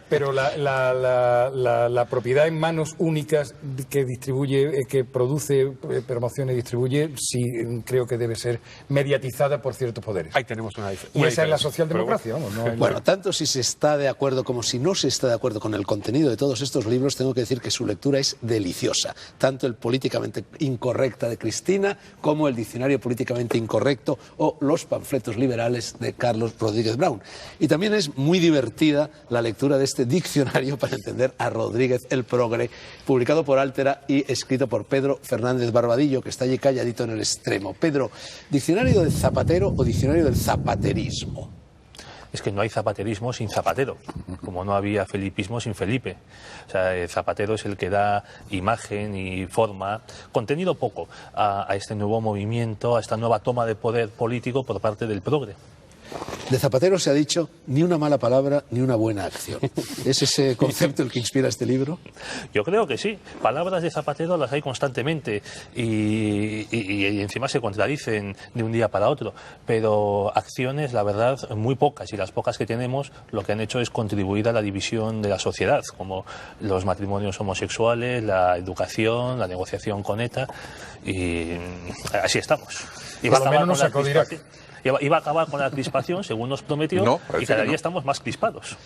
Speaker 6: Pero la propiedad en manos únicas que distribuye, que produce, promociona y distribuye, sí creo que debe ser mediatizada por ciertos poderes.
Speaker 5: Ahí tenemos una diferencia.
Speaker 6: Y esa es la socialdemocracia, vamos.
Speaker 1: Bueno, tanto si se está de acuerdo como si no se está de acuerdo con el contenido de todos estos libros, tengo que decir que su lectura es deliciosa. Tanto el políticamente incorrecta de Cristina como el diccionario políticamente incorrecto o los panfletos liberales de Carlos Rodríguez Brown. Y también es muy divertida la lectura de este diccionario para entender a Rodríguez el Progre, publicado por Altera y escrito por Pedro Fernández Barbadillo, que está allí calladito en el extremo. Pedro, ¿diccionario del zapatero o diccionario del zapaterismo?
Speaker 7: es que no hay zapaterismo sin Zapatero, como no había felipismo sin Felipe. O sea, Zapatero es el que da imagen y forma, contenido poco, a este nuevo movimiento, a esta nueva toma de poder político por parte del progre.
Speaker 1: De Zapatero se ha dicho ni una mala palabra ni una buena acción. ¿Es ese concepto el que inspira este libro?
Speaker 7: Yo creo que sí. Palabras de Zapatero las hay constantemente y encima se contradicen de un día para otro. Pero acciones, la verdad, muy pocas. Y las pocas que tenemos lo que han hecho es contribuir a la división de la sociedad, como los matrimonios homosexuales, la educación, la negociación con ETA. Y así estamos. Y
Speaker 6: por lo menos no sacó Irak.
Speaker 7: Iba a acabar con la crispación, según nos prometió, y cada día estamos más crispados.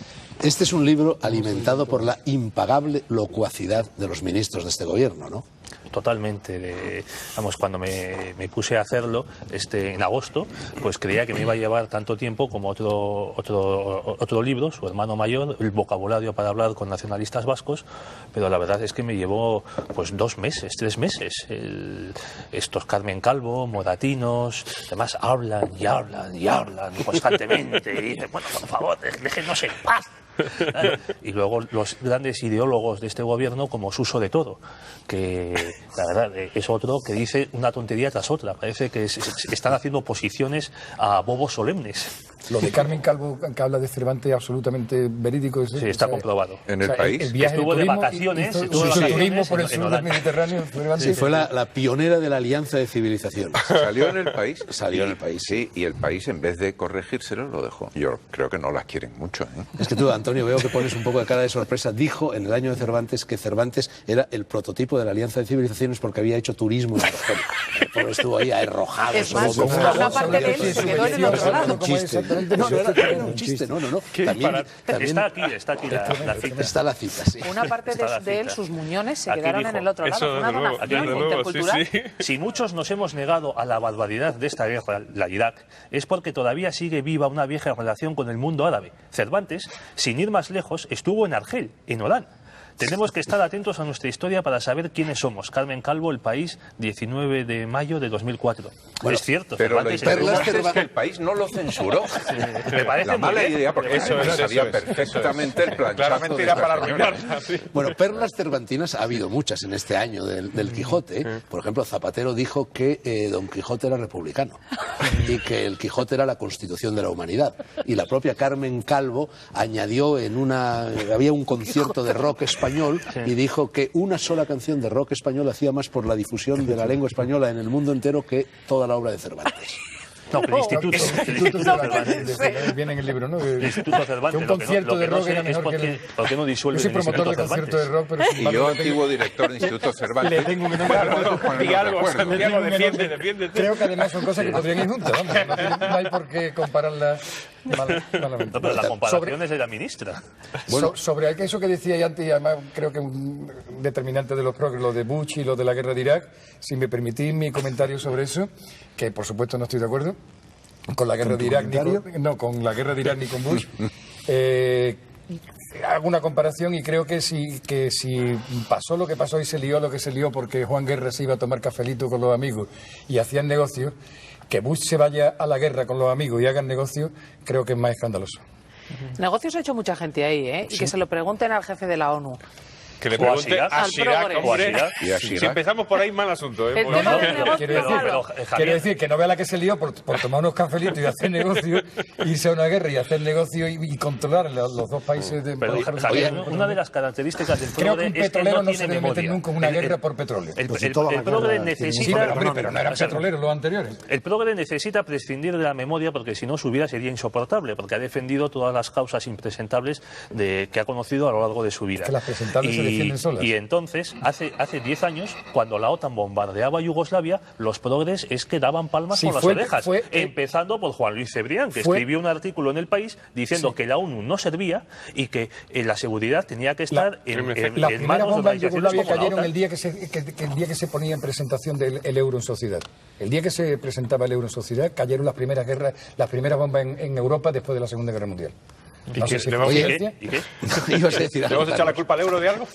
Speaker 1: Este es un libro alimentado por la impagable locuacidad de los ministros de este gobierno, ¿no?
Speaker 7: Totalmente. Vamos, cuando me puse a hacerlo en agosto, pues creía que me iba a llevar tanto tiempo como otro libro, Su hermano mayor, el vocabulario para hablar con nacionalistas vascos, pero la verdad es que me llevó pues 2 meses, 3 meses. Estos Carmen Calvo, Moratinos, además hablan y hablan y hablan constantemente y dicen, bueno, por favor, déjenos en paz. Y luego los grandes ideólogos de este gobierno como Suso de Toro, que la verdad es otro que dice una tontería tras otra. Parece que están haciendo oposiciones a bobos solemnes.
Speaker 6: Lo de Carmen Calvo, que habla de Cervantes, absolutamente verídico.
Speaker 7: Sí, está comprobado.
Speaker 2: En el país.
Speaker 6: El viaje
Speaker 7: estuvo de vacaciones.
Speaker 6: Turismo por el sur del Mediterráneo.
Speaker 1: Sí, fue la pionera de la alianza de civilizaciones.
Speaker 2: ¿Salió en el país?
Speaker 1: Salió en el país.
Speaker 2: Sí, y el país, en vez de corregírselo, lo dejó. Yo creo que no las quieren mucho, ¿eh? Es
Speaker 1: que tú, Antonio, veo que pones un poco de cara de sorpresa. Dijo en el año de Cervantes que Cervantes era el prototipo de la alianza de civilizaciones porque había hecho turismo en Argelia. Por estuvo ahí arrojado.
Speaker 3: Es más, una parte de él se quedó en el otro lado.
Speaker 1: Era un chiste, no. También
Speaker 7: está aquí la cita.
Speaker 1: Está la cita, sí.
Speaker 3: Una parte de él, sus muñones, se
Speaker 7: Aquí
Speaker 3: quedaron
Speaker 7: dijo,
Speaker 3: en el otro lado. Una donación intercultural.
Speaker 5: Sí.
Speaker 7: Si muchos nos hemos negado a la barbaridad de esta guerra, la Irak, es porque todavía sigue viva una vieja relación con el mundo árabe. Cervantes, sin ir más lejos, estuvo en Argel, en Orán. Tenemos que estar atentos a nuestra historia para saber quiénes somos. Carmen Calvo, El País, 19 de mayo de 200004.
Speaker 1: Bueno,
Speaker 7: es cierto.
Speaker 2: Pero lo interesante es que el país no lo censuró.
Speaker 7: Me parece
Speaker 2: la mala idea, porque
Speaker 5: eso
Speaker 2: sabía perfectamente el planchazo.
Speaker 5: Claramente era para arruinarla. Sí.
Speaker 1: Bueno, perlas cervantinas ha habido muchas en este año del Quijote. Por ejemplo, Zapatero dijo que Don Quijote era republicano y que el Quijote era la constitución de la humanidad. Y la propia Carmen Calvo añadió había un concierto de rock español y dijo que una sola canción de rock español hacía más por la difusión de la lengua española en el mundo entero que toda la obra de Cervantes.
Speaker 7: No, el Instituto
Speaker 6: Cervantes. Viene en el libro, ¿no?
Speaker 7: El Instituto Cervantes.
Speaker 6: Que un concierto de rock era mejor que el...
Speaker 7: ¿Por qué no disuelve
Speaker 6: Yo soy promotor de concierto de rock, pero...
Speaker 2: Y yo, antiguo director del Instituto Cervantes...
Speaker 6: Le tengo un nombre.
Speaker 5: Y algo, Santiago, defiéndete.
Speaker 6: Creo que además son cosas que podrían ir juntas, vamos. No hay por qué compararlas malamente.
Speaker 7: No, pero la comparación es de la ministra.
Speaker 6: Bueno, sobre eso que decía antes, y además creo que un determinante de los progres, lo de Bush y lo de la guerra de Irak, si me permitís mi comentario sobre eso, que por supuesto no estoy de acuerdo con la guerra de Irak, con la guerra de Irak ni con Bush. Hago una comparación y creo que si pasó lo que pasó y se lió lo que se lió porque Juan Guerra se iba a tomar cafelito con los amigos y hacían negocios, que Bush se vaya a la guerra con los amigos y hagan negocios, creo que es más escandaloso.
Speaker 3: Negocios ha hecho mucha gente ahí, ¿eh? Y que se lo pregunten al jefe de la ONU.
Speaker 5: Que le pregunte a Chirac, hombre. Si empezamos por ahí, mal asunto. ¿Eh?
Speaker 6: Quiero decir que no vea la que se lió por tomar unos cafelitos y hacer negocio, irse a una guerra y hacer negocio y controlar los dos países.
Speaker 7: Una de las características del
Speaker 6: progre, creo que un petrolero no se debe meter nunca en una guerra por petróleo.
Speaker 7: El progre necesita...
Speaker 6: pero no eran petroleros los anteriores.
Speaker 7: El progre necesita prescindir de la memoria porque si no su vida sería insoportable, porque ha defendido todas las causas impresentables que ha conocido a lo largo de su vida.
Speaker 6: Es que las presentables se defienden solas.
Speaker 7: Y entonces, hace 10 años, cuando la OTAN bombardeaba Yugoslavia, los progres es que daban palmas con las orejas. Empezando por Juan Luis Cebrián, que escribió un artículo en El País diciendo que la ONU no servía y que la seguridad tenía que estar en manos de organizaciones como la OTAN.
Speaker 6: Cayeron el día que se ponía en presentación del euro en sociedad. El día que se presentaba el euro en sociedad, cayeron las primeras bombas en Europa después de la Segunda Guerra Mundial. No sé si
Speaker 5: le vamos-
Speaker 6: coincidencia.
Speaker 7: ¿Y qué?
Speaker 1: Ibas a decir
Speaker 5: ¿Le
Speaker 1: algo,
Speaker 5: vamos a echar la
Speaker 1: Carlos.
Speaker 5: culpa al euro de algo?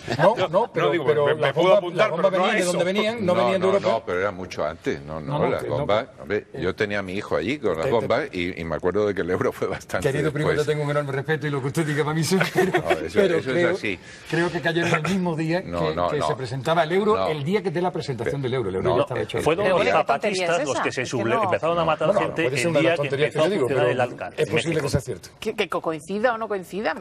Speaker 6: No, pero,
Speaker 5: digo,
Speaker 6: pero
Speaker 5: me
Speaker 6: las
Speaker 5: puedo
Speaker 6: bombas
Speaker 5: apuntar,
Speaker 6: venían
Speaker 5: pero no
Speaker 6: de
Speaker 5: a
Speaker 6: donde
Speaker 5: eso.
Speaker 6: venían, no venían de Europa.
Speaker 2: No, pero era mucho antes.
Speaker 6: No,
Speaker 2: Las
Speaker 6: que
Speaker 2: bombas. Hombre, yo tenía a mi hijo allí con las bombas y me acuerdo de que el euro fue bastante.
Speaker 6: Querido primo,
Speaker 2: después.
Speaker 6: te tengo un enorme respeto y lo que usted diga para mí es
Speaker 2: eso es así.
Speaker 6: Creo que cayeron el mismo día que se presentaba el euro,
Speaker 2: No.
Speaker 6: el día que de la presentación del euro. El euro ya estaba hecho.
Speaker 7: Fueron
Speaker 3: Pero
Speaker 7: los
Speaker 3: ¿qué tontería
Speaker 7: zapatistas
Speaker 3: es
Speaker 7: los
Speaker 3: esa?
Speaker 7: que se
Speaker 3: Es que no.
Speaker 7: empezaron a matar
Speaker 6: Bueno,
Speaker 7: gente
Speaker 6: puede ser
Speaker 7: el
Speaker 6: una de
Speaker 7: día
Speaker 6: las
Speaker 7: que
Speaker 6: tonterías que
Speaker 7: empezó
Speaker 6: yo
Speaker 7: a
Speaker 6: digo,
Speaker 7: funcionar
Speaker 6: pero
Speaker 7: el ALCAR.
Speaker 6: es posible
Speaker 7: México.
Speaker 6: que sea cierto.
Speaker 3: Que coincida o no coincida,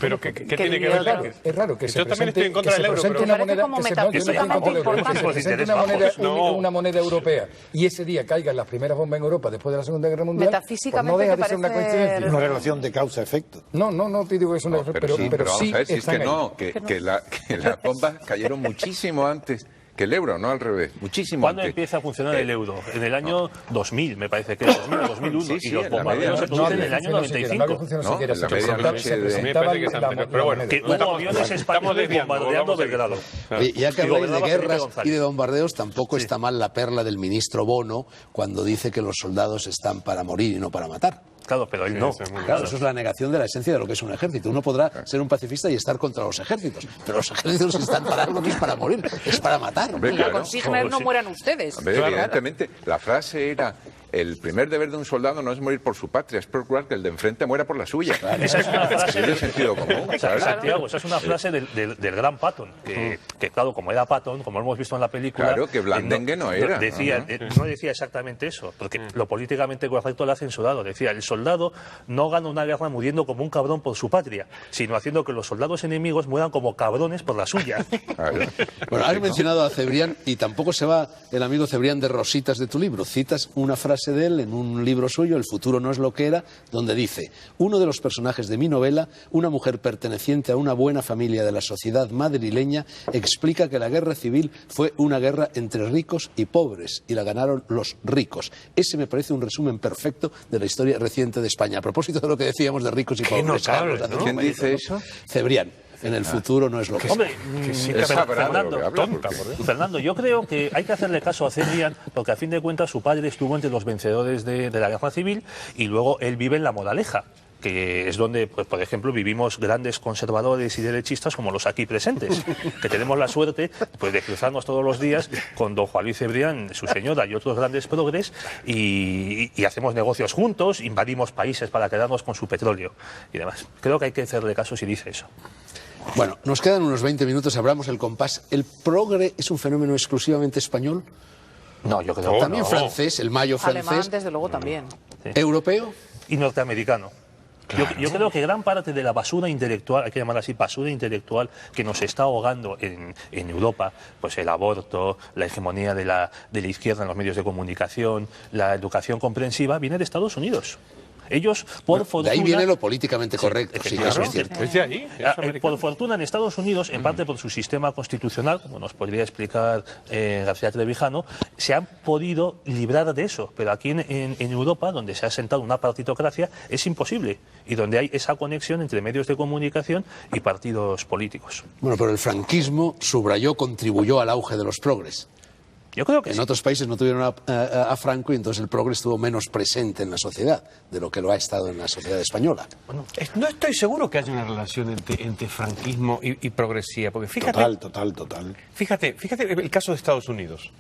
Speaker 5: Pero ¿qué tiene que ver?
Speaker 3: Claro.
Speaker 6: Es raro que se
Speaker 5: Yo también
Speaker 6: presente,
Speaker 5: estoy en contra
Speaker 6: que se
Speaker 5: del euro,
Speaker 6: presente
Speaker 5: pero-
Speaker 6: una
Speaker 3: Me parece
Speaker 6: moneda
Speaker 3: como
Speaker 6: que se, no, yo no estoy en contra del euro,
Speaker 3: metafísicamente
Speaker 6: que se presente
Speaker 3: importante.
Speaker 6: una moneda europea y ese día caigan las primeras bombas en Europa después de la Segunda Guerra Mundial,
Speaker 3: Metafísicamente
Speaker 6: pues no deja
Speaker 3: te
Speaker 6: de ser una
Speaker 3: parece-
Speaker 6: coincidencia.
Speaker 4: Una relación de causa-efecto.
Speaker 6: No te digo que es una
Speaker 2: Pero vamos
Speaker 6: sí
Speaker 2: a ver si es
Speaker 6: están
Speaker 2: que
Speaker 6: ahí.
Speaker 2: no, que las bombas cayeron muchísimo antes que el euro, no al revés, muchísimo
Speaker 7: ¿Cuándo
Speaker 2: antes.
Speaker 7: empieza a funcionar el euro? En el año 2000, me parece que es 2000 o 2001.
Speaker 2: Sí, sí,
Speaker 7: y los
Speaker 2: en la
Speaker 7: bombardeos se
Speaker 2: medianoche.
Speaker 7: producen en el
Speaker 6: No
Speaker 7: año
Speaker 6: había funcionado
Speaker 7: 95.
Speaker 6: siquiera,
Speaker 2: ¿No?
Speaker 6: se
Speaker 2: En la medianoche de-
Speaker 6: presentaba
Speaker 5: Me parece que es
Speaker 6: la
Speaker 5: anterior, pero bueno.
Speaker 7: Que hubo aviones españoles
Speaker 5: desviando,
Speaker 7: bombardeando
Speaker 5: vamos a seguir.
Speaker 7: Belgrado.
Speaker 1: Oye, ya que
Speaker 7: Y
Speaker 1: habláis de
Speaker 7: gobernaba Felipe
Speaker 1: guerras
Speaker 7: González.
Speaker 1: y de bombardeos, tampoco está mal la perla del ministro Bono cuando dice que los soldados están para morir y no para matar.
Speaker 7: Claro, pero él no.
Speaker 5: eso es muy
Speaker 1: Claro, eso es la negación de la esencia de lo que es un ejército. Uno podrá ser un pacifista y estar contra los ejércitos, pero los ejércitos están para algo, no es para morir, es para matar.
Speaker 2: Hombre,
Speaker 3: La
Speaker 2: claro.
Speaker 3: consigna es no mueran ustedes.
Speaker 2: Hombre, evidentemente, la frase era: el primer deber de un soldado no es morir por su patria, es procurar que el de enfrente muera por la suya.
Speaker 7: Esa es una frase
Speaker 2: Es de sentido común, ¿sabes?
Speaker 7: Santiago, esa es una frase del gran Patton, que claro, como era Patton, como hemos visto en la película...
Speaker 2: Claro, que Blandengue no era.
Speaker 7: No decía exactamente eso, porque lo políticamente correcto lo ha censurado. Decía, el soldado no gana una guerra muriendo como un cabrón por su patria, sino haciendo que los soldados enemigos mueran como cabrones por la suya.
Speaker 2: Claro.
Speaker 1: Bueno, has mencionado a Cebrián y tampoco se va el amigo Cebrián de rositas de tu libro. Citas una frase de él en un libro suyo, El futuro no es lo que era, donde dice: uno de los personajes de mi novela, una mujer perteneciente a una buena familia de la sociedad madrileña, explica que la guerra civil fue una guerra entre ricos y pobres y la ganaron los ricos. Ese me parece un resumen perfecto de la historia reciente de España. A propósito de lo que decíamos de ricos y pobres.
Speaker 5: notable,
Speaker 1: Carlos,
Speaker 5: ¿no?
Speaker 2: ¿Quién dice eso?
Speaker 1: Cebrián. En el futuro no es lo que es.
Speaker 7: Hombre,
Speaker 2: Es sabrá de lo que habla, porque-
Speaker 7: Fernando, yo creo que hay que hacerle caso a Cebrián, porque a fin de cuentas su padre estuvo entre los vencedores de la guerra civil y luego él vive en La Moraleja, que es donde, pues, por ejemplo, vivimos grandes conservadores y derechistas como los aquí presentes, que tenemos la suerte pues, de cruzarnos todos los días con don Juan Luis Cebrián, su señora y otros grandes progres y hacemos negocios juntos, invadimos países para quedarnos con su petróleo y demás. Creo que hay que hacerle caso si dice eso.
Speaker 1: Bueno, nos quedan unos 20 minutos, abramos el compás. ¿El progre es un fenómeno exclusivamente español?
Speaker 7: No, yo creo que
Speaker 1: También
Speaker 7: no.
Speaker 1: francés, el mayo
Speaker 3: Alemán,
Speaker 1: francés.
Speaker 3: desde luego, también.
Speaker 1: ¿Europeo?
Speaker 7: Y norteamericano. Yo creo que gran parte de la basura intelectual, hay que llamarla así, basura intelectual que nos está ahogando en Europa, pues el aborto, la hegemonía de la izquierda en los medios de comunicación, la educación comprensiva, viene de Estados Unidos. Ellos, por fortuna...
Speaker 1: De ahí viene lo políticamente correcto, sí, eso es cierto.
Speaker 5: Es de allí, es americano.
Speaker 7: Por fortuna en Estados Unidos, en parte por su sistema constitucional, como nos podría explicar García Trevijano, se han podido librar de eso. Pero aquí en Europa, donde se ha sentado una partitocracia, es imposible. Y donde hay esa conexión entre medios de comunicación y partidos políticos.
Speaker 1: Bueno, pero el franquismo subrayó, contribuyó al auge de los progres.
Speaker 7: Yo creo que
Speaker 1: En
Speaker 7: sí.
Speaker 1: otros países no tuvieron a Franco y entonces el progre estuvo menos presente en la sociedad de lo que lo ha estado en la sociedad española.
Speaker 5: No estoy seguro que haya una relación entre franquismo y progresía, porque fíjate,
Speaker 4: Total.
Speaker 5: fíjate el caso de Estados Unidos.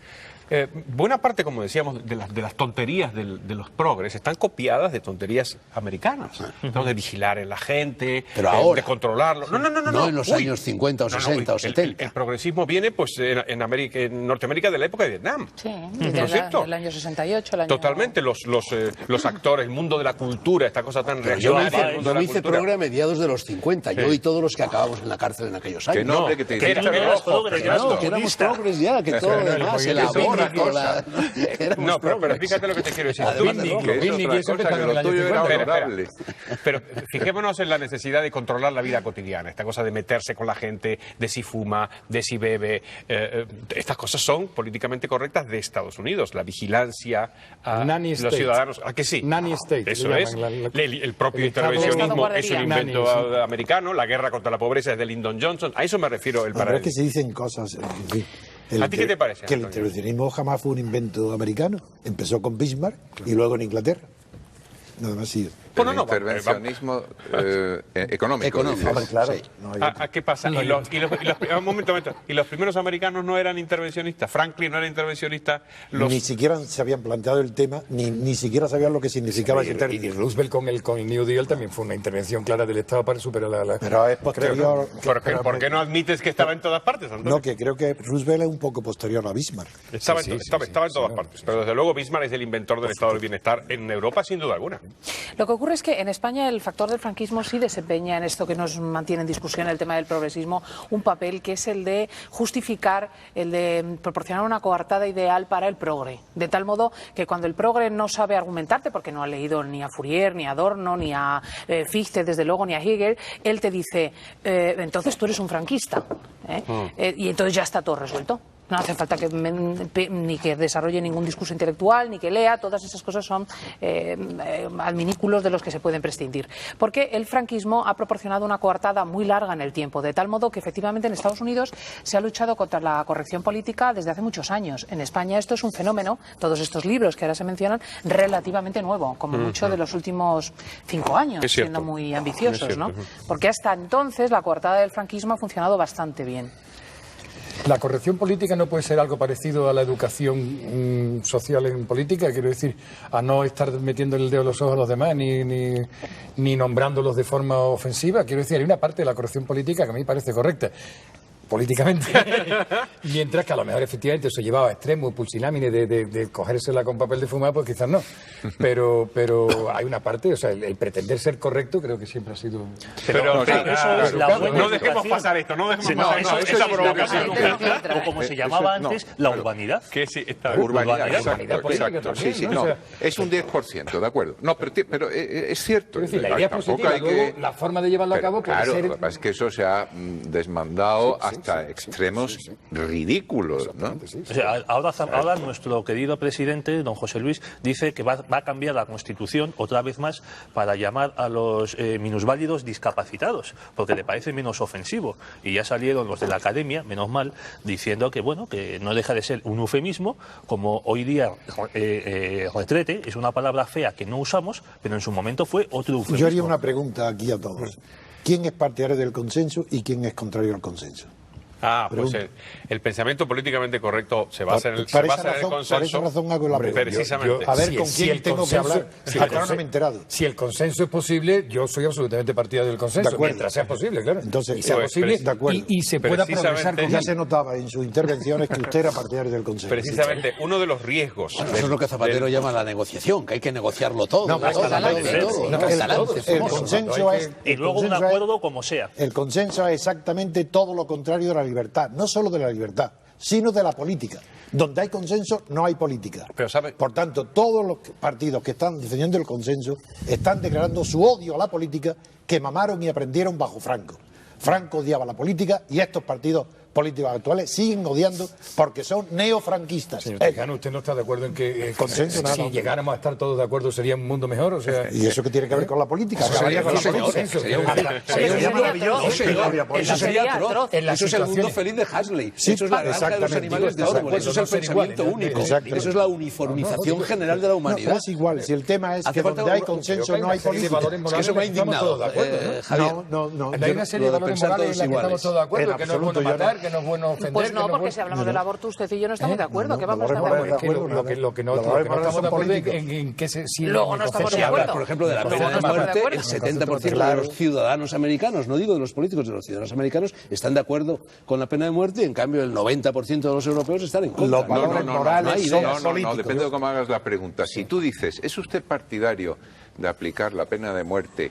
Speaker 5: Buena parte, como decíamos, de las tonterías de los progres están copiadas de tonterías americanas. ¿No? De vigilar a la gente,
Speaker 1: Pero ahora.
Speaker 5: de controlarlo. No.
Speaker 1: No en los años 50 o 60 o 70.
Speaker 5: El progresismo viene pues en Norteamérica de la época de Vietnam.
Speaker 3: Sí,
Speaker 5: ¿No es cierto?
Speaker 3: del año 68, el año...
Speaker 5: Totalmente, los actores, el mundo de la cultura, esta cosa tan
Speaker 1: Pero yo
Speaker 5: reaccionaria. el mundo
Speaker 1: me
Speaker 5: de la
Speaker 1: hice
Speaker 5: cultura.
Speaker 1: progre a mediados de los 50, yo y todos los que acabamos en la cárcel en aquellos años.
Speaker 2: Que no, hombre, que te
Speaker 5: que
Speaker 7: tú no eras progre, que eras
Speaker 1: No, que éramos
Speaker 7: comunista.
Speaker 1: progres ya, que todo lo demás, el
Speaker 5: eso es otra
Speaker 1: aborto,
Speaker 5: cosa.
Speaker 1: éramos
Speaker 5: No, pero
Speaker 1: progres.
Speaker 5: fíjate lo que te quiero decir.
Speaker 1: Además
Speaker 5: Tú-
Speaker 1: de
Speaker 2: Que es
Speaker 6: Vinny,
Speaker 2: otra
Speaker 6: eso
Speaker 2: cosa,
Speaker 6: empezó
Speaker 2: que
Speaker 6: en
Speaker 2: lo
Speaker 6: el año
Speaker 2: tuyo era
Speaker 6: 50.
Speaker 2: honorable.
Speaker 5: Pero fijémonos en la necesidad de controlar la vida cotidiana, esta cosa de meterse con la gente, de si fuma, de si bebe. Estas cosas son políticamente correctas de Estados Unidos. La vigilancia a
Speaker 6: Nanny
Speaker 5: los
Speaker 6: state.
Speaker 5: ciudadanos. ¿A que sí?
Speaker 6: Nanny state,
Speaker 5: Eso
Speaker 6: le
Speaker 5: es.
Speaker 6: llaman,
Speaker 5: El propio
Speaker 6: el Estado-
Speaker 5: intervencionismo
Speaker 3: Estado
Speaker 5: es un
Speaker 3: guardería.
Speaker 5: invento
Speaker 6: Nanny, sí.
Speaker 5: americano. La guerra contra la pobreza es de Lyndon Johnson. A eso me refiero el
Speaker 4: Pero es
Speaker 5: paradigma.
Speaker 4: que se dicen cosas. En fin,
Speaker 5: ¿A ti qué te parece,
Speaker 4: Que el
Speaker 5: Antonio?
Speaker 4: intervencionismo jamás fue un invento americano. Empezó con Bismarck y luego en Inglaterra. Nada más sí.
Speaker 2: El intervencionismo económico.
Speaker 1: Económico,
Speaker 4: Claro.
Speaker 1: sí.
Speaker 4: No hay-
Speaker 5: ¿Qué pasa? Un momento. ¿Y los primeros americanos no eran intervencionistas? ¿Franklin no era intervencionista?
Speaker 4: Ni siquiera se habían planteado el tema, ni siquiera sabían lo que significaba ese
Speaker 6: Y
Speaker 4: término.
Speaker 6: Roosevelt con el New Deal también fue una intervención clara del Estado para superar la...
Speaker 4: Pero es posterior.
Speaker 5: ¿Por qué no admites que estaba en todas partes, Antonio?
Speaker 4: No, que creo que Roosevelt es un poco posterior a Bismarck.
Speaker 5: Estaba en todas partes. Pero desde luego Bismarck es el inventor del estado del bienestar en Europa, sin duda alguna.
Speaker 3: Lo que ocurre es que en España el factor del franquismo sí desempeña en esto que nos mantiene en discusión, el tema del progresismo, un papel que es el de justificar, el de proporcionar una coartada ideal para el progre. De tal modo que cuando el progre no sabe argumentarte, porque no ha leído ni a Fourier, ni a Adorno, ni a Fichte, desde luego, ni a Hegel, él te dice, entonces tú eres un franquista. Y entonces ya está todo resuelto. No hace falta ni que desarrolle ningún discurso intelectual, ni que lea, todas esas cosas son adminículos de los que se pueden prescindir. Porque el franquismo ha proporcionado una coartada muy larga en el tiempo, de tal modo que efectivamente en Estados Unidos se ha luchado contra la corrección política desde hace muchos años. En España esto es un fenómeno, todos estos libros que ahora se mencionan, relativamente nuevo, como mucho de los últimos 5 años,
Speaker 5: Es cierto.
Speaker 3: siendo muy ambiciosos,
Speaker 5: Es
Speaker 3: ¿no?
Speaker 5: cierto.
Speaker 3: Porque hasta entonces la coartada del franquismo ha funcionado bastante bien.
Speaker 6: La corrección política no puede ser algo parecido a la educación social en política, quiero decir, a no estar metiendo el dedo en los ojos a los demás ni nombrándolos de forma ofensiva. Quiero decir, hay una parte de la corrección política que a mí me parece correcta políticamente, mientras que a lo mejor efectivamente eso llevaba a extremos pusilámine de cogérsela con papel de fumar, pues quizás no. Pero hay una parte, o sea, el pretender ser correcto creo que siempre ha sido...
Speaker 5: Pero
Speaker 7: eso es la buena
Speaker 5: no dejemos
Speaker 7: educación.
Speaker 5: pasar esto, no dejemos
Speaker 7: Sí,
Speaker 5: pasar
Speaker 7: eso
Speaker 5: esa
Speaker 7: es la
Speaker 5: provocación.
Speaker 7: buena educación, o como se llamaba antes, la urbanidad.
Speaker 5: Que sí, está
Speaker 2: Urbanidad,
Speaker 6: Urbanidad política
Speaker 2: exacto.
Speaker 6: también,
Speaker 2: Sí, sí,
Speaker 6: ¿no?
Speaker 2: no.
Speaker 6: O sea,
Speaker 2: Es un 10%, de acuerdo. No, pero es cierto.
Speaker 6: Es decir, la idea es
Speaker 2: Tampoco
Speaker 6: positiva,
Speaker 2: hay
Speaker 6: luego la forma de llevarla a
Speaker 2: Pero,
Speaker 6: cabo puede
Speaker 2: claro,
Speaker 6: ser...
Speaker 2: lo que pasa es que eso se ha desmandado hasta extremos ridículos, ¿no?
Speaker 7: O sea, ahora nuestro querido presidente, don José Luis, dice que va a cambiar la Constitución otra vez más para llamar a los minusválidos discapacitados, porque le parece menos ofensivo. Y ya salieron los de la academia, menos mal, diciendo que bueno, que no deja de ser un eufemismo, como hoy día retrete es una palabra fea que no usamos, pero en su momento fue otro eufemismo.
Speaker 4: Yo haría una pregunta aquí a todos. ¿Quién es partidario del consenso y quién es contrario al consenso?
Speaker 5: Pues el pensamiento políticamente correcto se basa en el
Speaker 4: Por esa
Speaker 5: consenso.
Speaker 4: razón hago la pregunta.
Speaker 5: Precisamente.
Speaker 4: A ver
Speaker 6: Si-
Speaker 4: con
Speaker 6: si
Speaker 4: quién
Speaker 6: el
Speaker 4: tengo que
Speaker 6: consenso-
Speaker 4: hablar.
Speaker 6: si
Speaker 4: Hasta
Speaker 6: el
Speaker 4: ahora no me he
Speaker 6: consen-
Speaker 4: enterado.
Speaker 6: Si el consenso es posible, yo soy absolutamente partidario del consenso,
Speaker 4: De acuerdo.
Speaker 6: mientras sea posible, claro.
Speaker 4: Entonces,
Speaker 6: y sea
Speaker 4: pues,
Speaker 6: posible
Speaker 4: de acuerdo.
Speaker 6: y se pueda
Speaker 5: Precisamente,
Speaker 6: progresar con
Speaker 4: Ya
Speaker 6: él.
Speaker 4: se notaba en sus intervenciones que usted era partidario del consenso.
Speaker 5: Precisamente, uno de los riesgos.
Speaker 1: Eso es lo que Zapatero llama la negociación, que hay que negociarlo todo.
Speaker 4: No,
Speaker 1: todo,
Speaker 4: hasta
Speaker 1: todo,
Speaker 3: la
Speaker 1: todo,
Speaker 4: No,
Speaker 1: hasta la
Speaker 4: el
Speaker 1: famoso.
Speaker 4: consenso es...
Speaker 7: Y luego un acuerdo como sea.
Speaker 4: El consenso es exactamente todo lo contrario de la libertad, no solo de la libertad, sino de la política. Donde hay consenso, no hay política.
Speaker 5: Pero, ¿sabe?
Speaker 4: Por tanto, todos los partidos que están defendiendo el consenso están declarando su odio a la política que mamaron y aprendieron bajo Franco. Franco odiaba la política y estos partidos políticos actuales siguen odiando porque son neofranquistas.
Speaker 6: Señor Tejano, ¿usted no está de acuerdo en que
Speaker 4: Consenso, nada,
Speaker 6: si
Speaker 4: no.
Speaker 6: llegáramos a estar todos de acuerdo sería un mundo mejor? O sea,
Speaker 4: ¿Y eso qué tiene que ver con la política? Acabaría con la política.
Speaker 1: Sería maravilloso. Eso sería atroz.
Speaker 6: En las
Speaker 1: Eso es el mundo
Speaker 6: situaciones-
Speaker 1: feliz de Huxley.
Speaker 4: Sí,
Speaker 1: Eso es la granja de los
Speaker 4: exactamente.
Speaker 1: animales de
Speaker 6: Digo,
Speaker 1: Orwell. Eso es el
Speaker 6: podemos ser
Speaker 1: pensamiento
Speaker 6: iguales,
Speaker 1: único.
Speaker 4: exactamente.
Speaker 1: Eso es la uniformización general de la
Speaker 4: No,
Speaker 1: humanidad.
Speaker 4: pero es igual. Si el tema es
Speaker 1: Hace
Speaker 4: que
Speaker 1: falta
Speaker 4: donde hay
Speaker 1: un-
Speaker 4: consenso no hay política.
Speaker 1: Es que eso me ha indignado, Javier.
Speaker 4: No.
Speaker 6: hay una serie de
Speaker 1: lo de
Speaker 6: valores
Speaker 1: pensar
Speaker 6: morales en la que
Speaker 1: todos
Speaker 6: estamos todos de acuerdo,
Speaker 4: En
Speaker 6: que no es bueno
Speaker 4: absoluto, yo no.
Speaker 6: matar, que no es bueno ofender.
Speaker 3: Pues
Speaker 6: que
Speaker 3: no,
Speaker 6: es
Speaker 3: porque
Speaker 6: bueno-
Speaker 3: si hablamos del aborto, usted y yo no estamos de acuerdo. ¿Qué vamos a estar de
Speaker 4: valores
Speaker 3: acuerdo?
Speaker 4: de acuerdo,
Speaker 6: Lo que no
Speaker 4: los valores
Speaker 6: estamos de
Speaker 4: son
Speaker 6: acuerdo
Speaker 4: políticos.
Speaker 6: en que si
Speaker 3: Luego
Speaker 6: en
Speaker 3: no
Speaker 6: el
Speaker 3: estamos
Speaker 6: concepto
Speaker 3: de
Speaker 1: Se habla,
Speaker 3: acuerdo.
Speaker 1: por ejemplo, de la
Speaker 3: Luego
Speaker 1: pena
Speaker 3: no
Speaker 1: de
Speaker 3: estamos de
Speaker 1: muerte.
Speaker 3: acuerdo.
Speaker 1: El 70% de los ciudadanos americanos, no digo de los políticos, de los ciudadanos americanos, están de acuerdo con la pena de muerte y, en cambio, el 90% de los europeos están en contra.
Speaker 4: Los valores morales son políticos.
Speaker 2: Depende de cómo hagas la pregunta. Si tú dices, ¿es usted partidario de aplicar la pena de muerte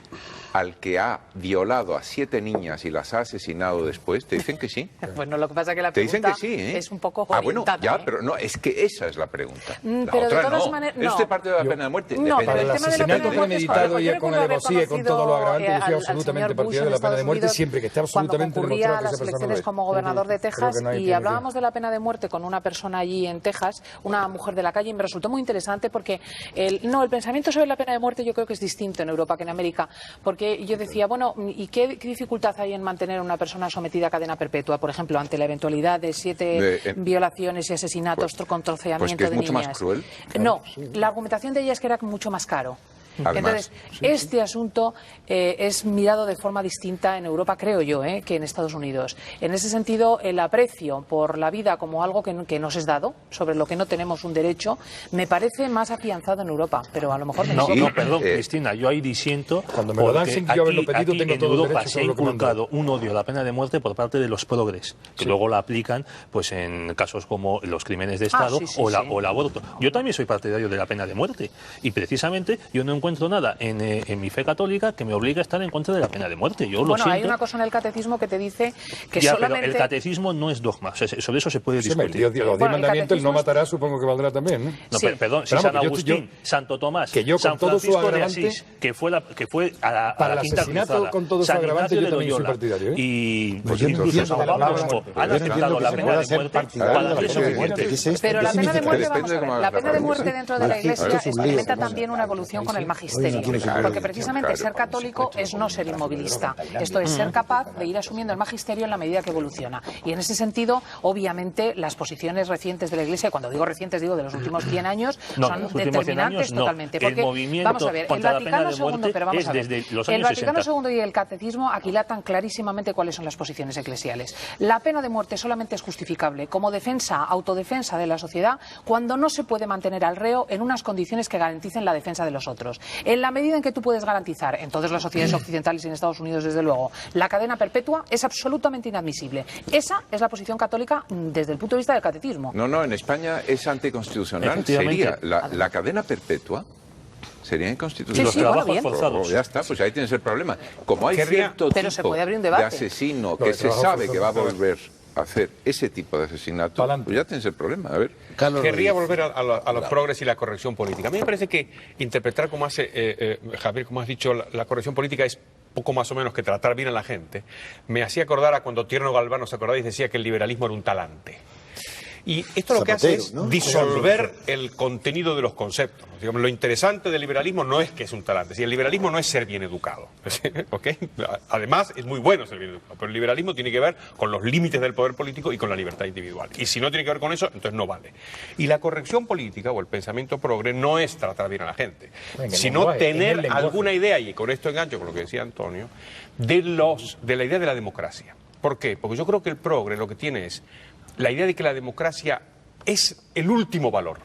Speaker 2: al que ha violado a 7 niñas y las ha asesinado después? Te dicen que sí.
Speaker 3: Bueno, lo que pasa es que la
Speaker 2: Te dicen
Speaker 3: pregunta
Speaker 2: que sí, ¿eh?
Speaker 3: es un poco
Speaker 2: bueno,
Speaker 3: orientada,
Speaker 2: ya,
Speaker 3: ¿eh?
Speaker 2: pero no, es que esa es la pregunta. La
Speaker 3: pero de
Speaker 2: otra
Speaker 3: todas
Speaker 2: no.
Speaker 3: maneras,
Speaker 2: ¿Es
Speaker 3: no.
Speaker 2: usted partidario de la pena de muerte?
Speaker 3: No,
Speaker 2: Depende.
Speaker 3: pero el
Speaker 6: Para el
Speaker 3: tema de la pena de
Speaker 6: asesinato
Speaker 3: muerte es
Speaker 6: premeditado
Speaker 3: claro.
Speaker 6: y
Speaker 3: Yo
Speaker 6: con
Speaker 3: recuerdo haber
Speaker 6: alevosía y con todo lo agravante, yo soy
Speaker 3: conocido
Speaker 6: absolutamente
Speaker 3: al
Speaker 6: partidario de la
Speaker 3: señor
Speaker 6: pena de
Speaker 3: Bush
Speaker 6: muerte
Speaker 3: en Estados
Speaker 6: siempre que esté
Speaker 3: Unidos
Speaker 6: absolutamente
Speaker 3: cuando concurría
Speaker 6: demostrado
Speaker 3: a
Speaker 6: que
Speaker 3: las
Speaker 6: esa persona
Speaker 3: elecciones
Speaker 6: lo es.
Speaker 3: como gobernador de
Speaker 6: Creo
Speaker 3: Texas
Speaker 6: que no hay
Speaker 3: y
Speaker 6: que-
Speaker 3: hablábamos de la pena de muerte con una persona allí en Texas, una mujer de la calle, y me resultó muy interesante porque el pensamiento sobre la pena de muerte yo creo que es distinto en Europa que en América, porque yo decía, bueno, ¿y qué dificultad hay en mantener a una persona sometida a cadena perpetua, por ejemplo, ante la eventualidad de 7 violaciones y asesinatos con troceamiento
Speaker 2: pues que es
Speaker 3: de
Speaker 2: mucho
Speaker 3: niñas?
Speaker 2: más cruel.
Speaker 3: No, la argumentación de ella es que era mucho más caro.
Speaker 2: Además,
Speaker 3: Entonces, este asunto es mirado de forma distinta en Europa, creo yo, que en Estados Unidos. En ese sentido, el aprecio por la vida como algo que nos es dado, sobre lo que no tenemos un derecho, me parece más afianzado en Europa, pero a lo mejor
Speaker 7: No, perdón, Cristina, yo ahí disiento.
Speaker 6: Cuando me lo dan sin yo haberlo pedido, tengo
Speaker 7: en
Speaker 6: todo el
Speaker 7: Europa
Speaker 6: derecho
Speaker 7: se ha
Speaker 6: sobre lo que me han dado.
Speaker 7: inculcado un odio a la pena de muerte por parte de los progres, que luego la aplican pues en casos como los crímenes de Estado o el aborto. Yo también soy partidario de la pena de muerte y precisamente yo no encuentro nada en mi fe católica que me obligue a estar en contra de la pena de muerte. Yo lo siento.
Speaker 3: Hay una cosa en el catecismo que te dice que
Speaker 7: ya,
Speaker 3: solamente...
Speaker 7: pero el catecismo no es dogma, o sea, sobre eso se puede discutir.
Speaker 6: Los 10 mandamientos, el no matarás, supongo que valdrá también, ¿no?
Speaker 7: No,
Speaker 3: Sí.
Speaker 7: perdón, si San Agustín, Santo Tomás,
Speaker 6: que yo,
Speaker 7: San
Speaker 6: con todo su
Speaker 7: Francisco de
Speaker 6: agravante,
Speaker 7: Asís, que fue a
Speaker 6: para
Speaker 7: la
Speaker 6: el
Speaker 7: Quinta
Speaker 6: asesinato,
Speaker 7: Cruzada,
Speaker 6: con todo su
Speaker 7: San
Speaker 6: agravante,
Speaker 7: Ignacio
Speaker 6: yo
Speaker 7: de
Speaker 6: también soy
Speaker 7: Loyola,
Speaker 6: partidario,
Speaker 7: y
Speaker 4: Pues yo no
Speaker 7: incluso
Speaker 4: entiendo
Speaker 7: San
Speaker 4: la
Speaker 7: Juan
Speaker 4: palabra,
Speaker 7: Bosco han
Speaker 4: yo no
Speaker 7: aceptado
Speaker 4: entiendo
Speaker 7: la
Speaker 4: que se
Speaker 7: pena
Speaker 4: pueda
Speaker 7: de
Speaker 4: ser
Speaker 7: muerte
Speaker 4: partidario
Speaker 7: para
Speaker 4: de la
Speaker 7: que eso
Speaker 4: pena de
Speaker 7: se
Speaker 4: muerte.
Speaker 7: quite.
Speaker 4: ¿Qué es esto?
Speaker 3: Pero
Speaker 4: ¿Qué
Speaker 3: la pena de
Speaker 4: significa
Speaker 3: muerte,
Speaker 4: esto?
Speaker 3: vamos a ver, la pena de muerte dentro de la Iglesia
Speaker 4: Esto es un lío.
Speaker 3: experimenta también una evolución con el magisterio,
Speaker 2: Claro,
Speaker 3: porque precisamente ser católico es no ser inmovilista, esto es ser capaz de ir asumiendo el magisterio en la medida que evoluciona. Y en ese sentido, obviamente, las posiciones recientes de la Iglesia, cuando digo recientes digo de los últimos 100 años,
Speaker 7: No,
Speaker 3: son
Speaker 7: los últimos 100 años
Speaker 3: determinantes
Speaker 7: no.
Speaker 3: totalmente.
Speaker 7: El
Speaker 3: Porque,
Speaker 7: movimiento
Speaker 3: vamos a ver, el
Speaker 7: contra la pena
Speaker 3: Vaticano
Speaker 7: de
Speaker 3: II,
Speaker 7: muerte
Speaker 3: pero vamos
Speaker 7: es
Speaker 3: a ver,
Speaker 7: desde los
Speaker 3: el
Speaker 7: años
Speaker 3: Vaticano
Speaker 7: 60.
Speaker 3: II y el Catecismo aquilatan clarísimamente cuáles son las posiciones eclesiales. La pena de muerte solamente es justificable como defensa, autodefensa de la sociedad, cuando no se puede mantener al reo en unas condiciones que garanticen la defensa de los otros. En la medida en que tú puedes garantizar, en todas las sociedades occidentales y en Estados Unidos, desde luego, la cadena perpetua, es absolutamente inadmisible. Esa es la posición católica desde el punto de vista del catecismo.
Speaker 2: No, en España es anticonstitucional.
Speaker 7: Efectivamente.
Speaker 2: Sería la cadena perpetua. Sería inconstitucional.
Speaker 7: Los trabajos
Speaker 3: bien.
Speaker 7: forzados.
Speaker 2: Ya está, pues ahí tienes el problema. Como hay cierto
Speaker 3: Pero se
Speaker 2: tipo
Speaker 3: puede abrir un
Speaker 2: de
Speaker 3: debate.
Speaker 2: asesino
Speaker 6: Lo
Speaker 2: que
Speaker 6: de
Speaker 2: se
Speaker 6: trabajo
Speaker 2: sabe que va a
Speaker 6: forzado.
Speaker 2: volver a hacer ese tipo de asesinato,
Speaker 6: Pa'lante.
Speaker 2: pues ya tienes el problema. A ver.
Speaker 1: Carlos
Speaker 5: Querría
Speaker 1: Rodríguez.
Speaker 5: volver a los progres y la corrección política. A mí me parece que interpretar, como hace Javier, como has dicho, la corrección política es poco más o menos que tratar bien a la gente. Me hacía acordar a cuando Tierno Galván, ¿os acordáis? Decía que el liberalismo era un talante. Y esto lo que hace
Speaker 4: Zapatero,
Speaker 5: es
Speaker 4: ¿no?
Speaker 5: disolver el contenido de los conceptos. Digamos, lo interesante del liberalismo no es que es un talante. Si el liberalismo no es ser bien educado. ¿Ok? Además, es muy bueno ser bien educado. Pero el liberalismo tiene que ver con los límites del poder político y con la libertad individual. Y si no tiene que ver con eso, entonces no vale. Y la corrección política o el pensamiento progre no es tratar bien a la gente,
Speaker 6: En el
Speaker 5: sino
Speaker 6: lenguaje, en el
Speaker 5: tener
Speaker 6: lenguaje.
Speaker 5: alguna idea, y con esto engancho con lo que decía Antonio, de la idea de la democracia. ¿Por qué? Porque yo creo que el progre lo que tiene es la idea de que la democracia es el último valor.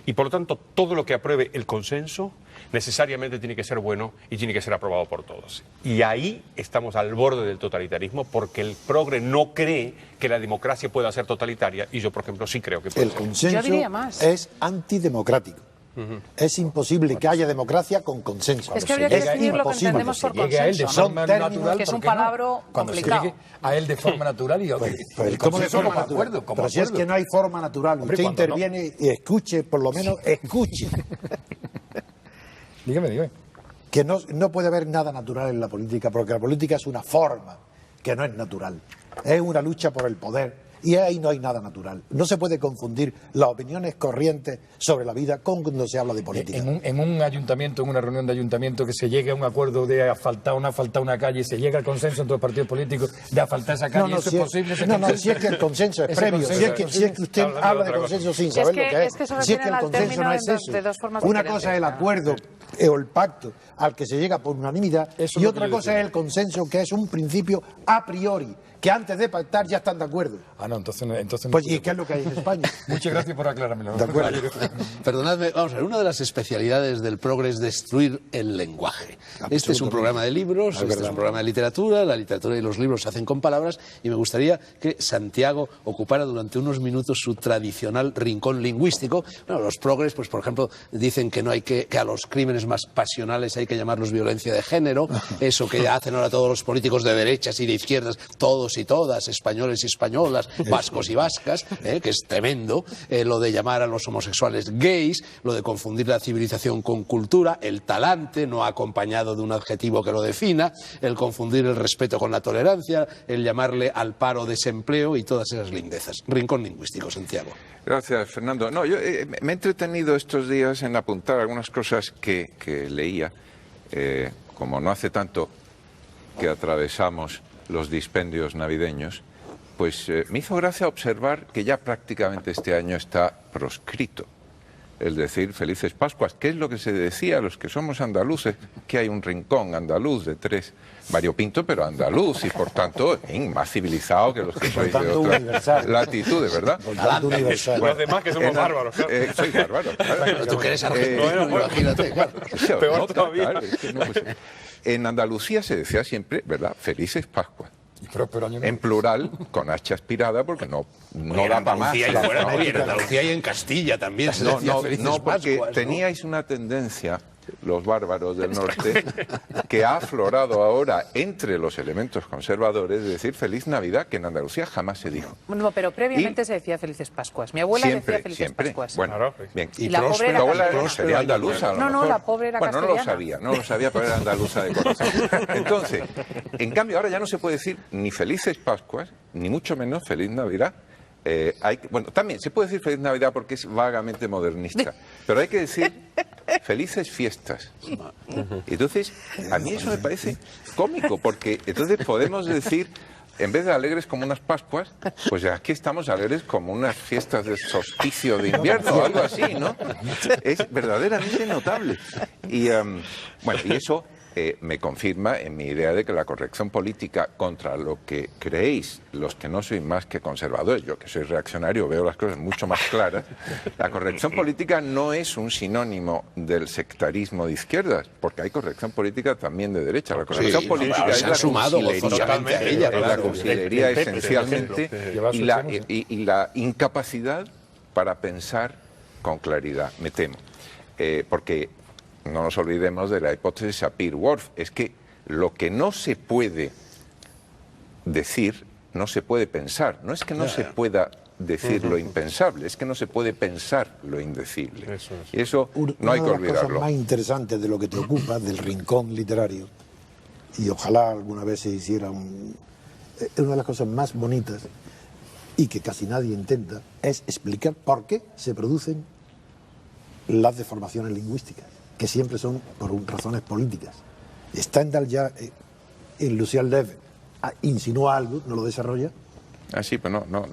Speaker 5: Y por lo tanto, todo lo que apruebe el consenso necesariamente tiene que ser bueno y tiene que ser aprobado por todos. Y ahí estamos al borde del totalitarismo porque el progre no cree que la democracia pueda ser totalitaria y yo, por ejemplo, sí creo que puede
Speaker 4: El
Speaker 5: ser.
Speaker 4: consenso
Speaker 3: Yo diría más.
Speaker 4: es antidemocrático. Es imposible que haya democracia con consenso.
Speaker 3: Es que habría que
Speaker 6: llega
Speaker 3: definir lo que
Speaker 4: imposible.
Speaker 3: entendemos por
Speaker 6: Llegue a él de
Speaker 3: consenso, ¿no?
Speaker 6: forma
Speaker 4: términos
Speaker 6: natural,
Speaker 3: que es un
Speaker 6: ¿por qué no?
Speaker 3: palabra
Speaker 6: Cuando se
Speaker 3: complicado.
Speaker 6: llegue a él de forma natural y
Speaker 4: Pues,
Speaker 6: el
Speaker 4: ¿cómo de
Speaker 6: consenso
Speaker 4: forma
Speaker 6: como
Speaker 4: natural?
Speaker 6: acuerdo, como
Speaker 4: Pero si es
Speaker 6: acuerdo.
Speaker 4: que no hay forma natural,
Speaker 6: Hombre,
Speaker 4: usted
Speaker 6: cuando
Speaker 4: interviene y escuche, por lo menos escuche.
Speaker 6: Dígame.
Speaker 4: Que no puede haber nada natural en la política, porque la política es una forma que no es natural. Es una lucha por el poder. Y ahí no hay nada natural. No se puede confundir las opiniones corrientes sobre la vida con cuando se habla de política.
Speaker 6: En un ayuntamiento, en una reunión de ayuntamiento, que se llegue a un acuerdo de asfaltar o no asfaltar una calle, se llega al consenso entre los partidos políticos de asfaltar esa calle, ¿eso
Speaker 4: si
Speaker 6: es posible? ese
Speaker 4: no,
Speaker 6: consenso?
Speaker 4: si es que el consenso es
Speaker 6: Ese
Speaker 4: previo,
Speaker 6: consenso
Speaker 4: si es que usted
Speaker 5: Hablando de
Speaker 4: habla de
Speaker 5: otra
Speaker 4: consenso
Speaker 5: cosa.
Speaker 4: sin saber lo que es.
Speaker 3: Es que se
Speaker 4: Si es que el
Speaker 3: refieren al
Speaker 4: consenso
Speaker 3: término
Speaker 4: no es
Speaker 3: de
Speaker 4: eso.
Speaker 3: dos formas
Speaker 4: Una
Speaker 3: diferentes,
Speaker 4: cosa es el
Speaker 3: claro.
Speaker 4: acuerdo o el pacto al que se llega por unanimidad
Speaker 6: Eso es
Speaker 4: y
Speaker 6: lo
Speaker 4: otra
Speaker 6: que yo
Speaker 4: cosa
Speaker 6: decía.
Speaker 4: es el consenso, que es un principio a priori, que antes de pactar ya están de acuerdo.
Speaker 6: Ah, no, entonces no
Speaker 4: Pues
Speaker 6: estoy
Speaker 4: ¿y
Speaker 6: de
Speaker 4: qué es lo que hay en España?
Speaker 6: acuerdo. Muchas gracias por aclarármelo.
Speaker 4: De acuerdo.
Speaker 1: Perdonadme, vamos a ver, una de las especialidades del progre es destruir el lenguaje. Este es un programa de libros, este es un programa de literatura, la literatura y los libros se hacen con palabras, y me gustaría que Santiago ocupara durante unos minutos su tradicional rincón lingüístico. Bueno, los progres, pues por ejemplo, dicen que no hay que a los crímenes más pasionales hay que llamarlos violencia de género, eso que hacen ahora todos los políticos de derechas y de izquierdas, todos y todas, españoles y españolas, vascos y vascas, que es tremendo, lo de llamar a los homosexuales gays, lo de confundir la civilización con cultura, el talante no acompañado de un adjetivo que lo defina, el confundir el respeto con la tolerancia, el llamarle al paro desempleo y todas esas lindezas. Rincón lingüístico, Santiago.
Speaker 2: Gracias, Fernando. No, yo me he entretenido estos días en apuntar algunas cosas que leía, como no hace tanto que atravesamos los dispendios navideños, pues me hizo gracia observar que ya prácticamente este año está proscrito el decir felices Pascuas. ¿Qué es lo que se decía a los que somos andaluces? Que hay un rincón andaluz de 3 variopinto, pero andaluz, y por tanto más civilizado que los que sois de otras latitudes, ¿verdad?
Speaker 5: Los demás que somos bárbaros.
Speaker 2: Soy bárbaro. Claro.
Speaker 1: Tú que eres argentino, imagínate. Claro.
Speaker 5: Peor todavía.
Speaker 2: Claro, es que no, pues, en Andalucía se decía siempre, ¿verdad? Felices Pascuas. En plural, con H aspirada, porque no daba más.
Speaker 1: En Andalucía y en Castilla también se decía felices
Speaker 2: no, porque
Speaker 1: Pascuas, ¿no?
Speaker 2: teníais una tendencia, los bárbaros del norte, que ha aflorado ahora entre los elementos conservadores, de decir feliz Navidad, que en Andalucía jamás se dijo.
Speaker 3: No, pero previamente se decía felices Pascuas. Mi abuela decía felices Pascuas.
Speaker 2: Bueno,
Speaker 5: Claro.
Speaker 2: bien.
Speaker 3: Y la pobre era castellana.
Speaker 2: sería andaluza, a lo
Speaker 3: No,
Speaker 2: mejor.
Speaker 3: la pobre era
Speaker 2: bueno,
Speaker 3: castellana.
Speaker 2: no lo sabía, pero era andaluza de corazón. Entonces, en cambio, ahora ya no se puede decir ni felices Pascuas, ni mucho menos feliz Navidad. Bueno, también se puede decir feliz Navidad porque es vagamente modernista, pero hay que decir felices fiestas. Entonces, a mí eso me parece cómico, porque entonces podemos decir, en vez de alegres como unas Pascuas, pues ya aquí estamos alegres como unas fiestas de solsticio de invierno o algo así, ¿no? Es verdaderamente notable. Y bueno, y eso me confirma en mi idea de que la corrección política contra lo que creéis los que no sois más que conservadores, yo que soy reaccionario veo las cosas mucho más claras, la corrección política no es un sinónimo del sectarismo de izquierdas, porque hay corrección política también de derecha. La corrección política es
Speaker 1: se ha
Speaker 2: la
Speaker 1: sumado
Speaker 2: cursilería,
Speaker 1: gozosamente a ella,
Speaker 2: es la
Speaker 1: claro.
Speaker 2: cursilería esencialmente y la incapacidad para pensar con claridad, me temo. Porque no nos olvidemos de la hipótesis Sapir-Whorf, es que lo que no se puede decir, no se puede pensar. No es que no se pueda decir lo impensable, es que no se puede pensar lo indecible. Y eso no hay que
Speaker 4: Una de las
Speaker 2: olvidarlo.
Speaker 4: cosas más interesantes de lo que te ocupa, del rincón literario, y ojalá alguna vez se hiciera es una de las cosas más bonitas y que casi nadie intenta, es explicar por qué se producen las deformaciones lingüísticas, que siempre son por razones políticas. Stendhal ya en Lucien Levy insinúa algo, no lo desarrolla.
Speaker 2: Ah, sí, pero no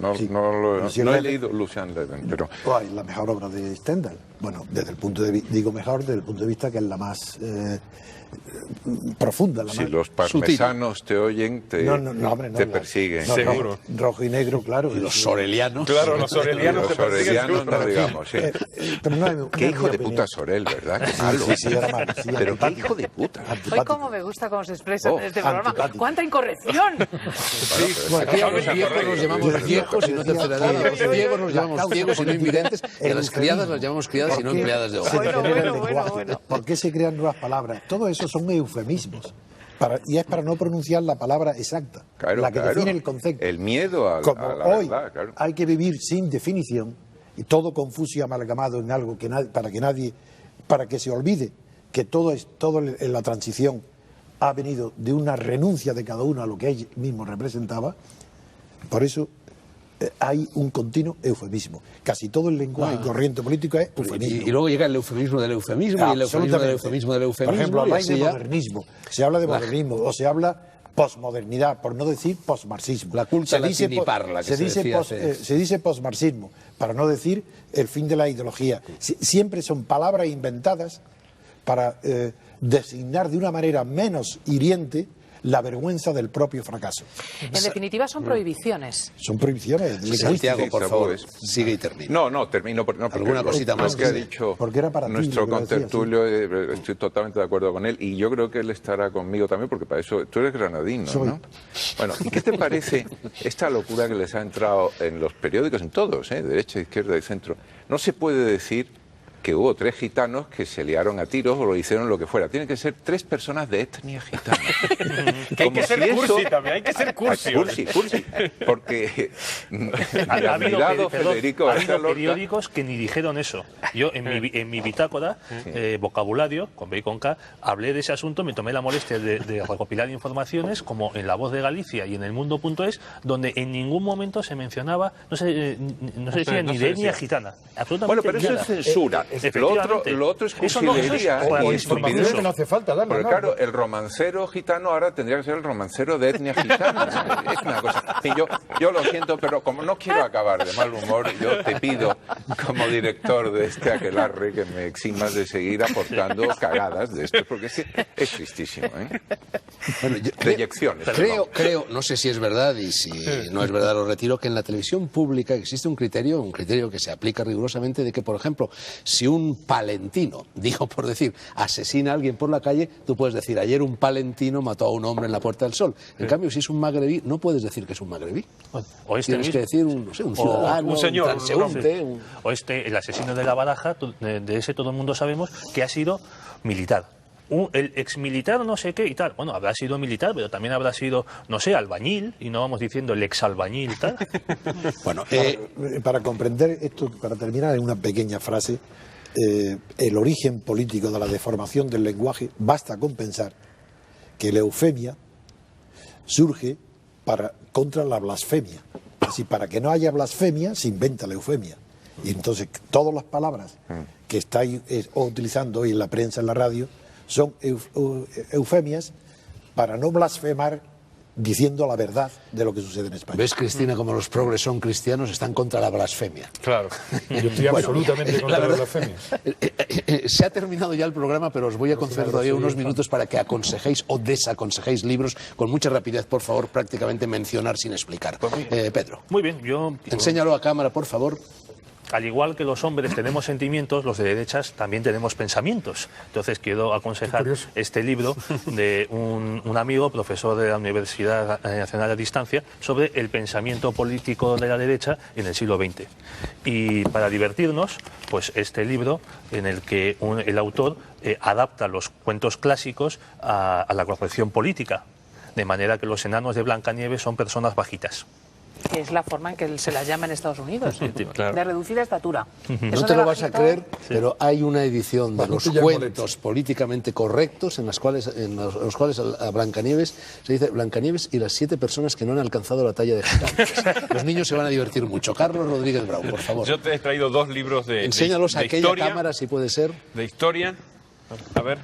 Speaker 4: Lucien
Speaker 2: he
Speaker 4: Levy.
Speaker 2: leído Lucien Levy, pero...
Speaker 4: La mejor obra de Stendhal. Bueno, desde el punto de vista, digo mejor, desde el punto de vista que es la más profunda.
Speaker 2: Si los parmesanos te oyen, te persiguen.
Speaker 4: No,
Speaker 5: Seguro.
Speaker 4: Rojo y negro, claro.
Speaker 1: Y los sorelianos.
Speaker 5: Claro, los orelianos te
Speaker 2: Los
Speaker 5: persiguen.
Speaker 2: orelianos no digamos, sí.
Speaker 4: Pero no,
Speaker 2: Qué hijo de puta Sorel, ¿verdad? Qué malo.
Speaker 4: Sí, era malo. Sí,
Speaker 2: Pero qué
Speaker 4: antipático.
Speaker 2: hijo de puta.
Speaker 3: Hoy
Speaker 4: Antipático.
Speaker 3: cómo me gusta cómo se expresa en este programa.
Speaker 4: antipático.
Speaker 3: ¡Cuánta incorrección!
Speaker 1: Aquí a los viejos los llamamos viejos y no tercera edad, a los ciegos los llamamos ciegos y no invidentes, y a las criadas las llamamos criadas y no empleadas de
Speaker 4: Se
Speaker 1: hogar.
Speaker 4: genera el
Speaker 3: Bueno.
Speaker 4: lenguaje. ¿Por qué se crean nuevas palabras? Todo eso son eufemismos. Y es para no pronunciar la palabra exacta,
Speaker 2: Claro,
Speaker 4: la que
Speaker 2: claro.
Speaker 4: define el concepto.
Speaker 2: El miedo a
Speaker 4: Como
Speaker 2: la
Speaker 4: hoy
Speaker 2: verdad, claro.
Speaker 4: hay que vivir sin definición y todo confuso y amalgamado en algo que para que se olvide que todo en la transición ha venido de una renuncia de cada uno a lo que él mismo representaba. Por eso hay un continuo eufemismo. Casi todo el lenguaje corriente político es eufemismo.
Speaker 1: Y luego llega el eufemismo del eufemismo y el eufemismo del eufemismo del eufemismo.
Speaker 4: Por ejemplo,
Speaker 1: y
Speaker 4: habláis
Speaker 1: así
Speaker 4: de
Speaker 1: ya
Speaker 4: modernismo, se habla de modernismo o se habla posmodernidad, por no decir posmarxismo.
Speaker 1: La culta latiniparla que se decía hace-
Speaker 4: se dice posmarxismo, para no decir el fin de la ideología. Siempre son palabras inventadas para designar de una manera menos hiriente la vergüenza del propio fracaso.
Speaker 3: En definitiva, son prohibiciones.
Speaker 4: Son prohibiciones
Speaker 1: Santiago,
Speaker 2: Sí,
Speaker 1: por
Speaker 2: tabúes.
Speaker 1: favor, sigue y termina.
Speaker 2: No, termino.
Speaker 1: ¿Alguna cosita más
Speaker 2: que ha
Speaker 1: que-
Speaker 2: dicho
Speaker 4: porque era para ti
Speaker 2: nuestro
Speaker 4: lo que decía,
Speaker 2: contertulio, estoy totalmente de acuerdo con él y yo creo que él estará conmigo también porque para eso, tú eres granadino,
Speaker 4: Soy.
Speaker 2: ¿no? Bueno, ¿y qué te parece esta locura que les ha entrado en los periódicos, en todos, de derecha, izquierda y centro? No se puede decir que hubo 3 gitanos que se liaron a tiros o lo hicieron lo que fuera. Tienen que ser 3 personas de etnia gitana.
Speaker 5: Que hay que ser cursi también, hay que ser cursi.
Speaker 2: Cursi. Porque
Speaker 7: Ha
Speaker 2: mi
Speaker 7: habido,
Speaker 2: admirado
Speaker 7: perdón,
Speaker 2: Federico
Speaker 7: ha
Speaker 2: García
Speaker 7: habido
Speaker 2: Lorca...
Speaker 7: periódicos que ni dijeron eso. Yo en mi bitácora, vocabulario, con B y con K, hablé de ese asunto, me tomé la molestia de recopilar informaciones, como en La Voz de Galicia y en El Mundo.es, donde en ningún momento se mencionaba, no se decía ni de etnia gitana.
Speaker 2: Bueno,
Speaker 7: Absolutamente
Speaker 2: pero eso
Speaker 7: nada.
Speaker 2: es censura. Lo otro es cursilería
Speaker 6: o
Speaker 2: y
Speaker 6: información
Speaker 2: estupidez.
Speaker 6: que no hace falta darla.
Speaker 2: Porque
Speaker 6: ¿no?
Speaker 2: claro, el romancero gitano ahora tendría que ser el romancero de etnia gitana. Es una cosa. En fin, yo lo siento, pero como no quiero acabar de mal humor, yo te pido, como director de este aquelarre, que me eximas de seguir aportando cagadas de esto, porque es tristísimo, ¿eh?
Speaker 1: Bueno, yo
Speaker 2: Deyecciones.
Speaker 1: creo, no sé si es verdad y si no es verdad lo retiro, que en la televisión pública existe un criterio que se aplica rigurosamente de que, por ejemplo, si un palentino, digo por decir, asesina a alguien por la calle, tú puedes decir, ayer un palentino mató a un hombre en la Puerta del Sol. En cambio, si es un magrebí, no puedes decir que es un magrebí.
Speaker 7: O
Speaker 1: Tienes que decir un ciudadano,
Speaker 5: un señor,
Speaker 1: transeúnte,
Speaker 7: O el asesino de la Baraja, de ese todo el mundo sabemos que ha sido militar. El exmilitar no sé qué y tal. Bueno, habrá sido militar, pero también habrá sido, no sé, albañil, y no vamos diciendo el exalbañil y tal.
Speaker 1: Bueno,
Speaker 4: Para comprender esto, para terminar en una pequeña frase, el origen político de la deformación del lenguaje, basta con pensar que la eufemia surge contra la blasfemia. Así, para que no haya blasfemia, se inventa la eufemia. Y entonces todas las palabras que estáis utilizando hoy en la prensa, en la radio, son eufemias para no blasfemar diciendo la verdad de lo que sucede en España.
Speaker 1: ¿ves, Cristina, como los progres son cristianos, están contra la blasfemia?
Speaker 5: Claro.
Speaker 6: Yo estoy absolutamente contra la blasfemia.
Speaker 1: Se ha terminado ya el programa, pero os voy a conceder todavía unos minutos para que aconsejéis o desaconsejéis libros con mucha rapidez, por favor, prácticamente mencionar sin explicar. Pedro.
Speaker 7: Muy bien, yo...
Speaker 1: Enséñalo a cámara, por favor.
Speaker 7: Al igual que los hombres tenemos sentimientos, los de derechas también tenemos pensamientos. Entonces quiero aconsejar este libro de un amigo, profesor de la Universidad Nacional a Distancia, sobre el pensamiento político de la derecha en el siglo XX. Y para divertirnos, pues este libro en el que el autor adapta los cuentos clásicos a la corrección política, de manera que los enanos de Blancanieves son personas bajitas.
Speaker 3: Que es la forma en que se las llama en Estados Unidos,
Speaker 5: claro.
Speaker 3: de reducida estatura.
Speaker 1: No te lo vas a creer, pero hay una edición de los cuentos políticamente correctos en los cuales a Blancanieves se dice Blancanieves y las 7 personas que no han alcanzado la talla de gigantes. Los niños se van a divertir mucho. Carlos Rodríguez Bravo, por favor.
Speaker 5: Yo te he traído 2 libros de
Speaker 1: Enséñalos a aquella
Speaker 5: historia,
Speaker 1: cámara, si puede ser.
Speaker 5: de historia. A ver,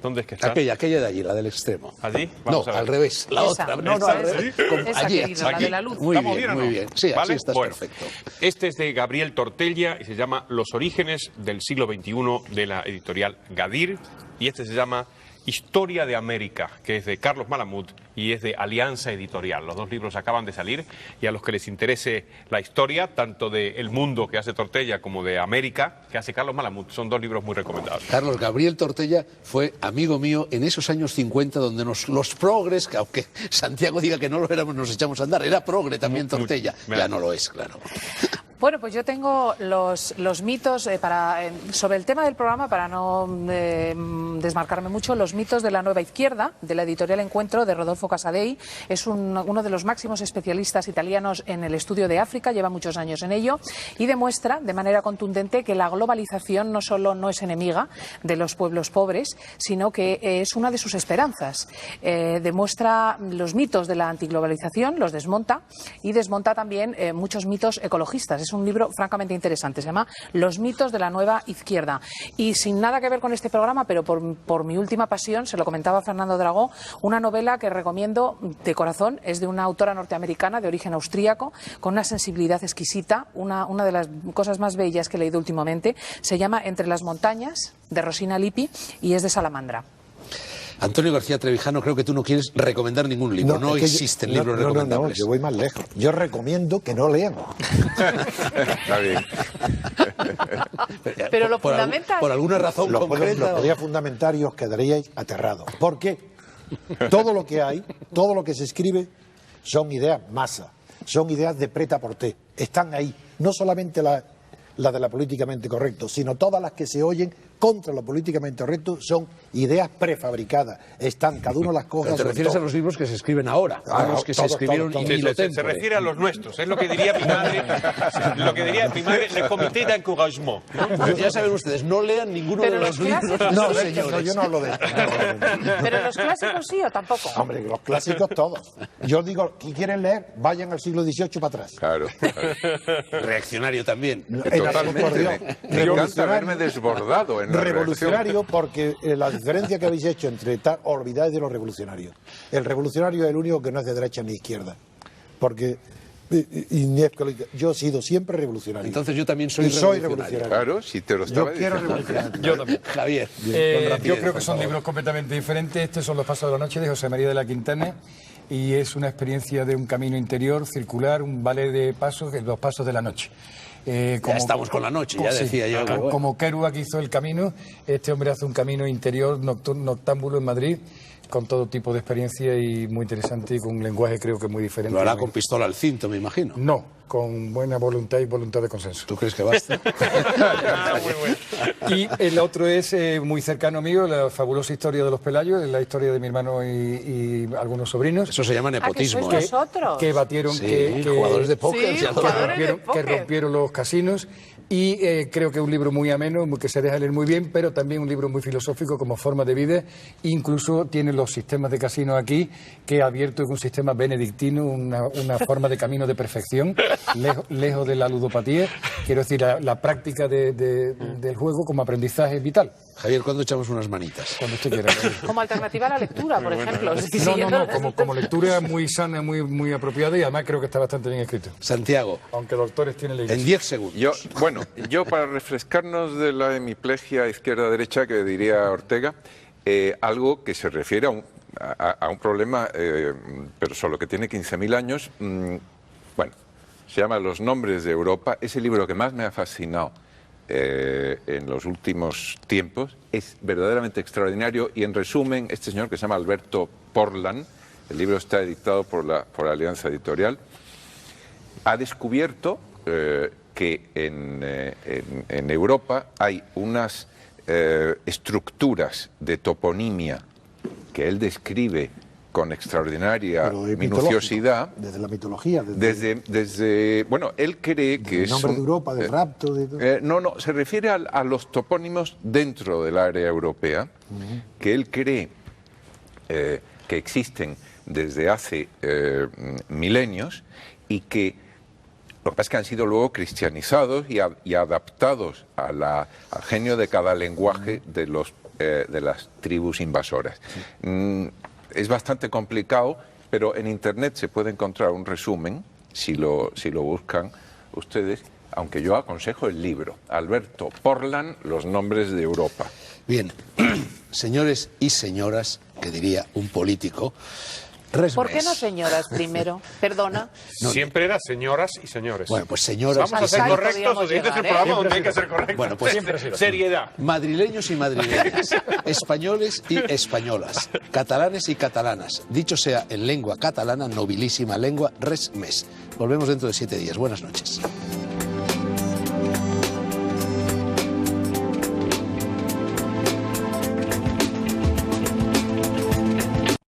Speaker 5: ¿dónde es que está?
Speaker 1: Aquella de allí, la del extremo.
Speaker 5: ¿Allí?
Speaker 1: No,
Speaker 5: Vamos a ver.
Speaker 1: al revés. La
Speaker 3: Esa.
Speaker 1: otra. No, al revés.
Speaker 3: Esa,
Speaker 1: Allí.
Speaker 3: querido, la de la luz.
Speaker 1: Muy
Speaker 5: ¿Estamos
Speaker 1: bien,
Speaker 5: bien o no?
Speaker 1: muy bien. Sí, así
Speaker 5: ¿Vale?
Speaker 1: estás
Speaker 5: Bueno,
Speaker 1: perfecto.
Speaker 5: Este es de Gabriel Tortella y se llama Los orígenes del siglo XXI, de la editorial Gadir, y este se llama Historia de América, que es de Carlos Malamud y es de Alianza Editorial. Los 2 libros acaban de salir y a los que les interese la historia, tanto de El Mundo, que hace Tortella, como de América, que hace Carlos Malamud, son 2 libros muy recomendables.
Speaker 1: Carlos, Gabriel Tortella fue amigo mío en esos años 50 donde los progres, que aunque Santiago diga que no lo éramos, nos echamos a andar. Era progre también Tortella. Ya no lo es, claro.
Speaker 3: Bueno, pues yo tengo los mitos sobre el tema del programa, para no desmarcarme mucho, los mitos de la nueva izquierda, de la editorial Encuentro, de Rodolfo Casadei. Es uno de los máximos especialistas italianos en el estudio de África, lleva muchos años en ello, y demuestra de manera contundente que la globalización no solo no es enemiga de los pueblos pobres, sino que es una de sus esperanzas. Demuestra los mitos de la antiglobalización, los desmonta, y desmonta también muchos mitos ecologistas. Es un libro francamente interesante, se llama Los mitos de la nueva izquierda. Y sin nada que ver con este programa, pero por mi última pasión, se lo comentaba Fernando Dragó, una novela que recomiendo de corazón, es de una autora norteamericana de origen austríaco, con una sensibilidad exquisita, una de las cosas más bellas que he leído últimamente. Se llama Entre las montañas, de Rosina Lippi, y es de Salamandra.
Speaker 1: Antonio García Trevijano, creo que tú no quieres recomendar ningún libro. No existen libros recomendables.
Speaker 4: Yo voy más lejos. Yo recomiendo que no lean.
Speaker 2: Está bien.
Speaker 3: Pero lo fundamental...
Speaker 1: Por alguna razón
Speaker 4: Lo
Speaker 1: concreta.
Speaker 4: podría fundamentar y os quedaríais aterrados. ¿Por qué? Todo lo que hay, todo lo que se escribe, son ideas masa, son ideas de prêt-à-porter. Están ahí. No solamente las de la políticamente correcto, sino todas las que se oyen contra lo políticamente correcto son ideas prefabricadas. Están, cada uno las coge.
Speaker 1: Pero te refieres a los libros que se escriben ahora, a los que se escribieron in
Speaker 5: Se
Speaker 1: illo-tempore.
Speaker 5: refiere a los nuestros, es lo que diría mi madre, le comité d'encouragement. ¿no?
Speaker 1: Ya saben ustedes, no lean ninguno
Speaker 3: Pero
Speaker 1: de los
Speaker 3: los
Speaker 1: libros.
Speaker 3: clásicos-
Speaker 4: No,
Speaker 1: señores.
Speaker 4: yo no hablo de esto.
Speaker 3: Pero los clásicos sí o tampoco.
Speaker 4: Hombre, los clásicos todos. Yo digo, ¿qué quieren leer? Vayan al siglo XVIII para atrás.
Speaker 2: Claro.
Speaker 1: Reaccionario también.
Speaker 4: En absoluto, por Dios.
Speaker 2: Me encanta verme desbordado en la
Speaker 4: revolucionario, porque la diferencia que habéis hecho entre olvidáis de los revolucionarios. El revolucionario es el único que no es de derecha ni izquierda. Porque yo he sido siempre revolucionario.
Speaker 1: Entonces yo también soy
Speaker 4: Y soy
Speaker 1: revolucionario.
Speaker 2: Claro, si te lo estaba
Speaker 4: Yo quiero
Speaker 2: diciendo.
Speaker 4: revolucionario.
Speaker 6: Yo también.
Speaker 1: Javier, con
Speaker 6: Yo
Speaker 1: rapidez,
Speaker 6: creo que
Speaker 1: por
Speaker 6: son
Speaker 1: favor.
Speaker 6: libros completamente diferentes. Estos son Los Pasos de la Noche de José María de la Quintana y es una experiencia de un camino interior circular, un ballet de pasos, Los Pasos de la Noche.
Speaker 1: Estamos con la noche, ya decía yo,
Speaker 6: Como,
Speaker 1: bueno.
Speaker 6: como Kerouac hizo el camino, este hombre hace un camino interior noctámbulo en Madrid con todo tipo de experiencia y muy interesante y con un lenguaje creo que muy diferente.
Speaker 1: Lo hará con pistola al cinto, me imagino.
Speaker 6: No, con buena voluntad y voluntad de consenso.
Speaker 1: ¿Tú crees que basta?
Speaker 6: Y el otro es muy cercano mío, la fabulosa historia de los Pelayos, la historia de mi hermano y algunos sobrinos
Speaker 1: Eso se llama nepotismo.
Speaker 3: sois
Speaker 1: ¿eh?
Speaker 3: vosotros.
Speaker 6: que batieron,
Speaker 1: Sí,
Speaker 6: que
Speaker 1: jugadores de póker.
Speaker 3: Sí,
Speaker 1: ya lo
Speaker 3: jugadores
Speaker 1: veo.
Speaker 3: de póker.
Speaker 6: que rompieron los casinos y creo que es un libro muy ameno, que se deja leer muy bien, pero también un libro muy filosófico como forma de vida. Incluso tiene los sistemas de casino aquí, que ha abierto un sistema benedictino, una forma de camino de perfección, lejos de la ludopatía. Quiero decir, la práctica del juego como aprendizaje vital.
Speaker 1: Javier, ¿cuándo echamos unas manitas?
Speaker 6: Cuando usted quiera.
Speaker 3: Como alternativa a la lectura, por ejemplo.
Speaker 6: No, como lectura muy sana, muy apropiada y además creo que está bastante bien escrito.
Speaker 1: Santiago,
Speaker 6: Aunque doctores tienen la
Speaker 1: en
Speaker 6: iglesia.
Speaker 1: 10 segundos.
Speaker 2: Yo para refrescarnos de la hemiplegia izquierda-derecha que diría Ortega, algo que se refiere a un problema, pero solo que tiene 15.000 años, se llama Los nombres de Europa, es el libro que más me ha fascinado en los últimos tiempos, es verdaderamente extraordinario y en resumen, este señor que se llama Alberto Portland, el libro está editado por la Alianza Editorial, ha descubierto que en Europa hay unas estructuras de toponimia que él describe con extraordinaria
Speaker 4: Pero es
Speaker 2: minuciosidad.
Speaker 4: mitológico, desde la mitología.
Speaker 2: Desde él cree que
Speaker 4: el nombre de Europa, del rapto.
Speaker 2: No, se refiere a los topónimos dentro del área europea, que él cree que existen desde hace milenios y que lo que pasa es que han sido luego cristianizados y adaptados al genio de cada lenguaje de las tribus invasoras. Es bastante complicado, pero en Internet se puede encontrar un resumen, si lo buscan ustedes, aunque yo aconsejo el libro. Alberto Portland, Los nombres de Europa.
Speaker 1: Bien, señores y señoras, que diría un político,
Speaker 3: ¿Por qué no señoras primero? Perdona.
Speaker 5: Siempre era señoras y señores.
Speaker 1: Bueno, pues señoras
Speaker 5: Vamos a ser
Speaker 3: Ahí
Speaker 5: correctos,
Speaker 3: podríamos
Speaker 5: o sea, este es el
Speaker 3: llegar,
Speaker 5: programa donde hay que ser correctos.
Speaker 1: Bueno, pues
Speaker 5: seriedad.
Speaker 1: madrileños y madrileñas, españoles y españolas, catalanes y catalanas, dicho sea en lengua catalana, nobilísima lengua, res mes. Volvemos dentro de 7 días. Buenas noches.